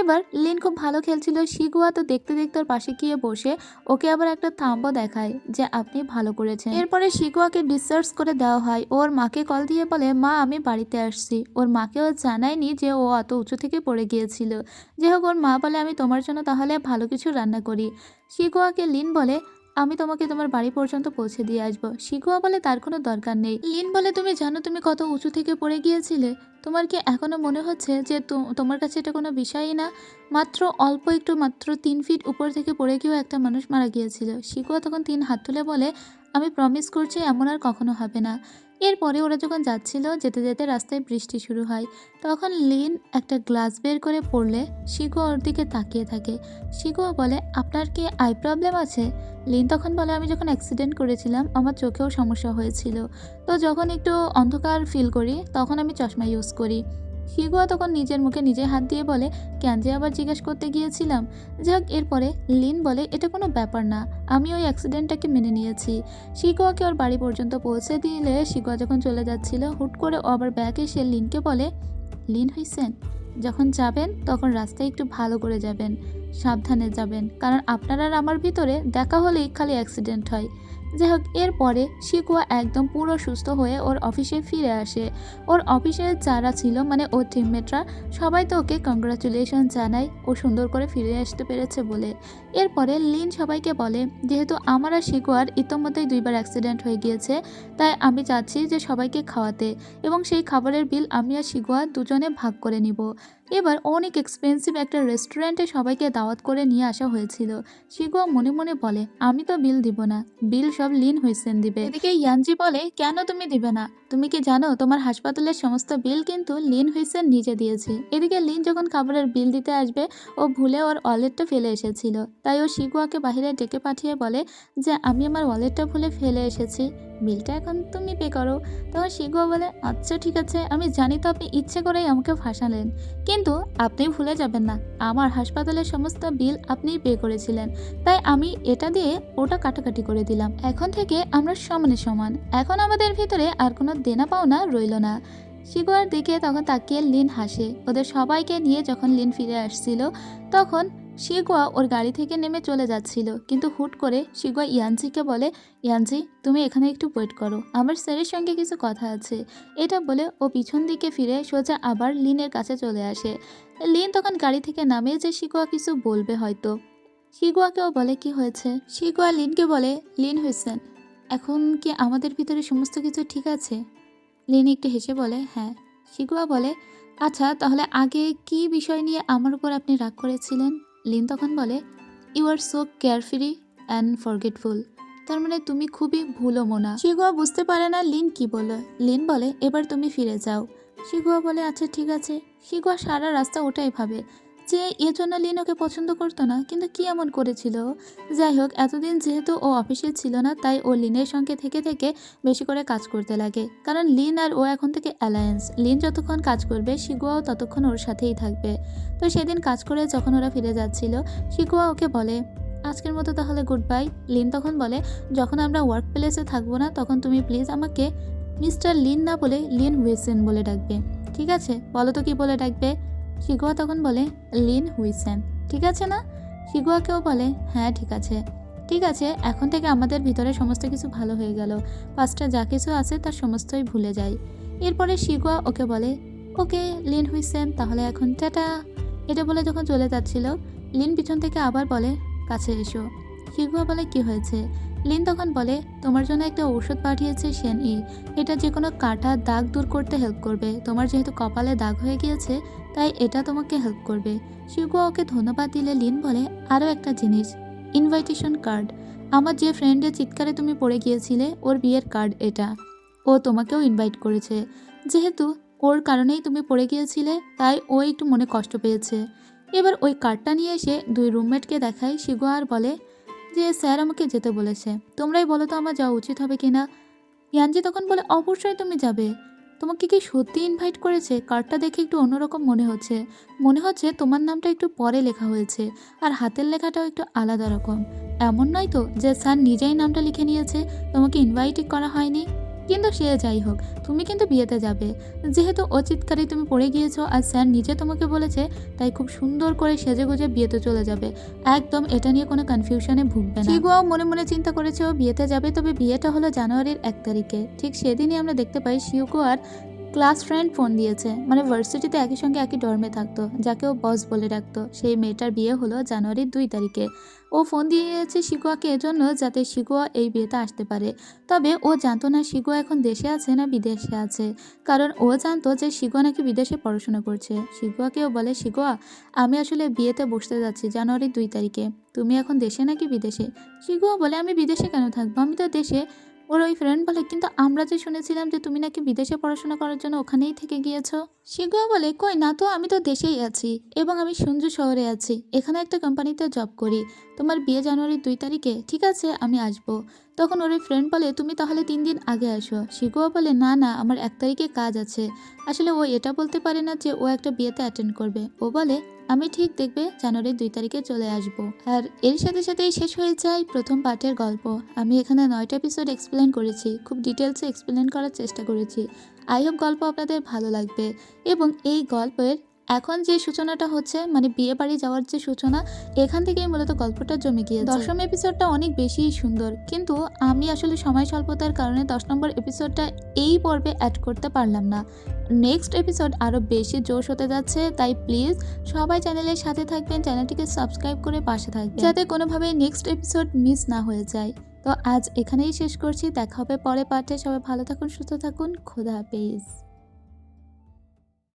এবার লিন খুব ভালো খেলছিল, শিগুয়া তো দেখতে দেখতে ওর পাশে গিয়ে বসে ওকে আবার একটা থাম্বও দেখায় যে আপনি ভালো করেছেন। এরপরে শিগুয়াকে ডিসচার্জ করে দেওয়া হয়। ওর মাকে কল দিয়ে বলে, মা আমি বাড়িতে আসছি। ওর মাকেও জানায়নি যে ও অত উঁচু থেকে পড়ে গিয়েছিল। যাই হোক, ওর মা বলে, আমি তোমার জন্য তাহলে ভালো কিছু রান্না করি। শিগুয়াকে লিন বলে, আমি তোমাকে তোমার বাড়ি পর্যন্ত পৌঁছে দিয়ে আসবো। শিগুয়া বলে, তার কোনো দরকার নেই। লিন বলে, তুমি জানো তুমি কত উঁচু থেকে পড়ে গিয়েছিলে? তোমার কি এখনো মনে হচ্ছে যে তোমার কাছে এটা কোনো বিষয়ই না? মাত্র অল্প একটু, মাত্র 3 ফিট উপর থেকে পড়ে গিয়েও একটা মানুষ মারা গিয়েছিল। শিগুয়া তখন 3 হাত তুলে বলে, আমি প্রমিস করছি এমন আর কখনো হবে না। এরপরে ওরা যখন যাচ্ছিল, যেতে যেতে রাস্তায় বৃষ্টি শুরু হয়। তখন লিন একটা গ্লাস বের করে পড়লে শিগুয়া ওর দিকে তাকিয়ে থাকে। শিগুয়া বলে, আপনার কি আই প্রবলেম আছে? লিন তখন বলে, আমি যখন অ্যাক্সিডেন্ট করেছিলাম আমার চোখেও সমস্যা হয়েছিল, তো যখন একটু অন্ধকার ফিল করি তখন আমি চশমা ইউজ করি। শিগুয়া তখন নিজের মুখে নিজে হাত দিয়ে বলে, কেন যে আবার জিজ্ঞেস করতে গিয়েছিলাম। যাক, এরপরে লিন বলে, এটা কোনো ব্যাপার না, আমি ওই অ্যাক্সিডেন্টটাকে মেনে নিয়েছি। শিগুয়াকে ওর বাড়ি পর্যন্ত পৌঁছে দিলে শিগুয়া যখন চলে যাচ্ছিল, হুট করে ও আবার ব্যাক এসে লিনকে বলে, লিন হইছেন, যখন যাবেন তখন রাস্তায় একটু ভালো করে যাবেন, সাবধানে যাবেন, কারণ আপনার আর আমার ভিতরে দেখা হলেই খালি অ্যাক্সিডেন্ট হয়। যাই হোক, এরপরে শিকুয়া একদম পুরো সুস্থ হয়ে ওর অফিসে ফিরে আসে। ওর অফিসের যারা ছিল, মানে ওর টিমমেটরা, সবাই তো ওকে কংগ্রাচুলেশন জানায় ও সুন্দর করে ফিরে আসতে পেরেছে বলে। এরপরে লিন সবাইকে বলে, যেহেতু আমার আর শিকুয়ার ইতোমধ্যেই 2বার অ্যাক্সিডেন্ট হয়ে গিয়েছে, তাই আমি চাচ্ছি যে সবাইকে খাওয়াতে, এবং সেই খাবারের বিল আমি আর শিকুয়া দুজনে ভাগ করে নিব। এবার অনেক এক্সপেন্সিভ একটা রেস্টুরেন্টে সবাইকে দাওয়াত করে নিয়ে আসা হয়েছিল। শিগুয়া মনে মনে বলে, আমি তো বিল দিব না, বিল সব লিন হুইসেন দিবে। এদিকে ইয়ানজি বলে, কেন তুমি দিবে না? তুমি কি জানো তোমার হাসপাতালের সমস্ত বিল কিন্তু লিন হুইসেন নিজে দিয়েছে। এদিকে লিন যখন খাবারের বিল দিতে আসবে, ও ভুলে ওর ওয়ালেটটা ফেলে এসেছিল, তাই ও শিগুয়াকে বাইরে ডেকে পাঠিয়ে বলে যে আমি আমার ওয়ালেটটা ভুলে ফেলে এসেছি, বিলটা এখন তুমি পে করো। তখন শিগুয়া বলে, আচ্ছা ঠিক আছে, আমি জানি তো আপনি ইচ্ছে করেই আমাকে ফাঁসালেন, কিন্তু আপনি ভুলে যাবেন না আমার হাসপাতালের সমস্ত বিল আপনিই পে করেছিলেন, তাই আমি এটা দিয়ে ওটা কাটাকাটি করে দিলাম। এখন থেকে আমরা সমানে সমান, এখন আমাদের ভিতরে আর কোনো দেনা পাওনা রইল না। শিগুয়ার দিকে তখন তাকিয়ে লিন হাসে। ওদের সবাইকে নিয়ে যখন লিন ফিরে আসছিল, তখন শিগুয়া ওর গাড়ি থেকে নেমে চলে যাচ্ছিল, কিন্তু হুট করে শিগুয়া ইয়ানজিকে বলে, ইয়ানজি তুমি এখানে একটু ওয়েট করো, আমার স্যারের সঙ্গে কিছু কথা আছে। এটা বলে ও পিছন দিকে ফিরে সোজা আবার লিনের কাছে চলে আসে। লিন তখন গাড়ি থেকে নামে যে শিগুয়া কিছু বলবে হয়তো। শিগুয়াকেও বলে, কি হয়েছে? শিগুয়া লিনকে বলে, লিন হয়েছেন, এখন কি আমাদের ভিতরে সমস্ত কিছু ঠিক আছে? লিন একটু হেসে বলে, হ্যাঁ। শিগুয়া বলে, আচ্ছা তাহলে আগে কি বিষয় নিয়ে আমার উপর আপনি রাগ করেছিলেন? লিন তখন বলে, you are so carefree and forgetful, তার মানে তুমি খুবই ভুলো মোনা। শিগুয়া বুঝতে পারে না লিন কি বলে। লিন বলে, এবার তুমি ফিরে যাও। শিগুয়া বলে, আচ্ছা ঠিক আছে। শিগুয়া সারা রাস্তা ওটাই ভাবে যে এজন্য লিন ওকে পছন্দ করতো না, কিন্তু কি এমন করেছিল ও? যাই হোক, এতদিন যেহেতু ও অফিসে ছিল না, তাই ও লিনের সঙ্গে থেকে থেকে বেশি করে কাজ করতে লাগে, কারণ লিন আর ও এখন থেকে অ্যালায়েন্স। লিন যতক্ষণ কাজ করবে শিগুয়াও ততক্ষণ ওর সাথেই থাকবে। তো সেদিন কাজ করে যখন ওরা ফিরে যাচ্ছিল, শিগুয়া ওকে বলে, আজকের মতো তাহলে গুড বাই। লিন তখন বলে, যখন আমরা ওয়ার্ক প্লেসে থাকবো না তখন তুমি প্লিজ আমাকে মিস্টার লিন না বলে লিন হুইসেন বলে ডাকবে, ঠিক আছে? বলো তো কি বলে ডাকবে? শিগুয়া তখন বলে, লিন হুইসেন। ঠিক আছে না? শিগুয়াকেও বলে, হ্যাঁ ঠিক আছে। ঠিক আছে, এখন থেকে আমাদের ভিতরে সমস্ত কিছু ভালো হয়ে গেল। পাস্টে যা কিছু আছে তার সমস্তই ভুলে যাই। এরপরে শিগুয়া ওকে বলে, ওকে লিন হুইসেন, তাহলে এখন টাটা। এটা বলে যখন চলে যাচ্ছিল, লিন পিছন থেকে আবার বলে, কাছে এসো। শিগুয়া বলে, কি হয়েছে? লিন তখন বলে, তোমার জন্য একটা ঔষধ পাঠিয়েছে সেনই। এটা যে কোনো কাটা দাগ দূর করতে হেল্প করবে। তোমার যেহেতু কপালে দাগ হয়ে গিয়েছে, তাই এটা তোমাকে হেল্প করবে। শিগুয়া ওকে ধন্যবাদ দিলে লিন বলে, আরও একটা জিনিস, ইনভাইটেশন কার্ড। আমার যে ফ্রেন্ডের চিৎকারে তুমি পড়ে গিয়েছিলে, ওর বিয়ের কার্ড এটা। ও তোমাকেও ইনভাইট করেছে। যেহেতু ওর কারণেই তুমি পড়ে গিয়েছিলে, তাই ও একটু মনে কষ্ট পেয়েছে। এবার ওই কার্ডটা নিয়ে এসে দুই রুমমেটকে দেখায় শিগুয়া আর বলে যে, স্যার আমাকে যেতে বলেছে, তোমরাই বলো তো আমার যাওয়া উচিত হবে কিনা। ইয়ানজি তখন বলে, অবশ্যই তুমি যাবে। তোমাকে কি সত্যি ইনভাইট করেছে? কার্ডটা দেখে একটু অন্যরকম মনে হচ্ছে। মনে হচ্ছে তোমার নামটা একটু পরে লেখা হয়েছে, আর হাতের লেখাটাও একটু আলাদা রকম। এমন নয় তো যে স্যার নিজেই নামটা লিখে নিয়েছে, তোমাকে ইনভাইটই করা হয়নি? কিন্তু সে যাই হোক, তুমি কিন্তু বিয়েতে যাবে। যেহেতু ও চিৎকারে তুমি পড়ে গিয়েছো আর স্যার নিজে তোমাকে বলেছে, তাই খুব সুন্দর করে সেজেগুজে বিয়েতে চলে যাবে। একদম এটা নিয়ে কোনো কনফিউশনে ভুগবে না। শিগুয়াও মনে মনে চিন্তা করেছে ও বিয়েতে যাবে, তবে বিয়েটা হলো জানুয়ারির 1 তারিখে। ঠিক সেদিনই আমরা দেখতে পাই শিগুয়ার ক্লাস ফ্রেন্ড ফোন দিয়েছে, মানে ভার্সিটিতে একই সঙ্গে একই ডর্মে থাকতো, যাকে ও বস বলে ডাকতো। সেই মেয়েটার বিয়ে হলো জানুয়ারির 2 তারিখে। ও ফোন দিয়েছে শিগুয়াকে এজন্য যাতে শিগুয়া এই বিয়েতে আসতে পারে। তবে ও জানতো না শিগুয়া এখন দেশে আছে না বিদেশে আছে, কারণ ও জানতো যে শিগুয়া নাকি বিদেশে পড়াশোনা করছে। শিগুয়াকেও বলে, শিগুয়া আমি আসলে বিয়েতে বসতে যাচ্ছি জানুয়ারির 2 তারিখে, তুমি এখন দেশে নাকি বিদেশে? শিগুয়া বলে, আমি বিদেশে কেন থাকবো, আমি তো দেশে। ওর ওই ফ্রেন্ড বলে, কিন্তু আমরা যে শুনেছিলাম যে তুমি নাকি বিদেশে পড়াশোনা করার জন্য ওখানেই থেকে গিয়েছো। শিগুয়া বলে, কই না তো, আমি তো দেশেই আছি এবং আমি সুঞ্জু শহরে আছি, এখানে একটা কোম্পানিতে জব করি। তোমার বিয়ে জানুয়ারির 2 তারিখে, ঠিক আছে আমি আসবো। তখন ওর ওই ফ্রেন্ড বলে, তুমি তাহলে 3 দিন আগে আসো। শিগুয়া বলে, না না, আমার 1 তারিখে কাজ আছে। আসলে ও এটা বলতে পারে না যে ও একটা বিয়েতে অ্যাটেন্ড করবে। ও বলে, আমি ঠিক দেখবে জানুয়ারির 2 তারিখে চলে আসব। আর এর সাথে সাথেই শেষ হয়ে যায় প্রথম পার্টের গল্প। আমি এখানে 9টা এপিসোড এক্সপ্লেন করেছি, খুব ডিটেলসে এক্সপ্লেন করার চেষ্টা করেছি। আই হোপ গল্প আপনাদের ভালো লাগবে। এবং এই গল্পের এখন যে সূচনাটা হচ্ছে, মানে বিয়ে বাড়ি যাওয়ার যে সূচনা, এখান থেকেই মূলত গল্পটা জমে গিয়েছে। 10ম এপিসোডটা অনেক বেশি সুন্দর, কিন্তু আমি আসলে সময় স্বল্পতার কারণে 10 নম্বর এপিসোডটা এই পর্বে অ্যাড করতে পারলাম না। নেক্সট এপিসোড আরও বেশি জোশ হতে যাচ্ছে, তাই প্লিজ সবাই চ্যানেলের সাথে থাকবেন, চ্যানেলটিকে সাবস্ক্রাইব করে পাশে থাকবেন, যাতে কোনোভাবে নেক্সট এপিসোড মিস না হয়ে যায়। তো আজ এখানেই শেষ করছি, দেখা হবে পরে পার্টে। সবাই ভালো থাকুন, সুস্থ থাকুন, খোদা হাফেজ।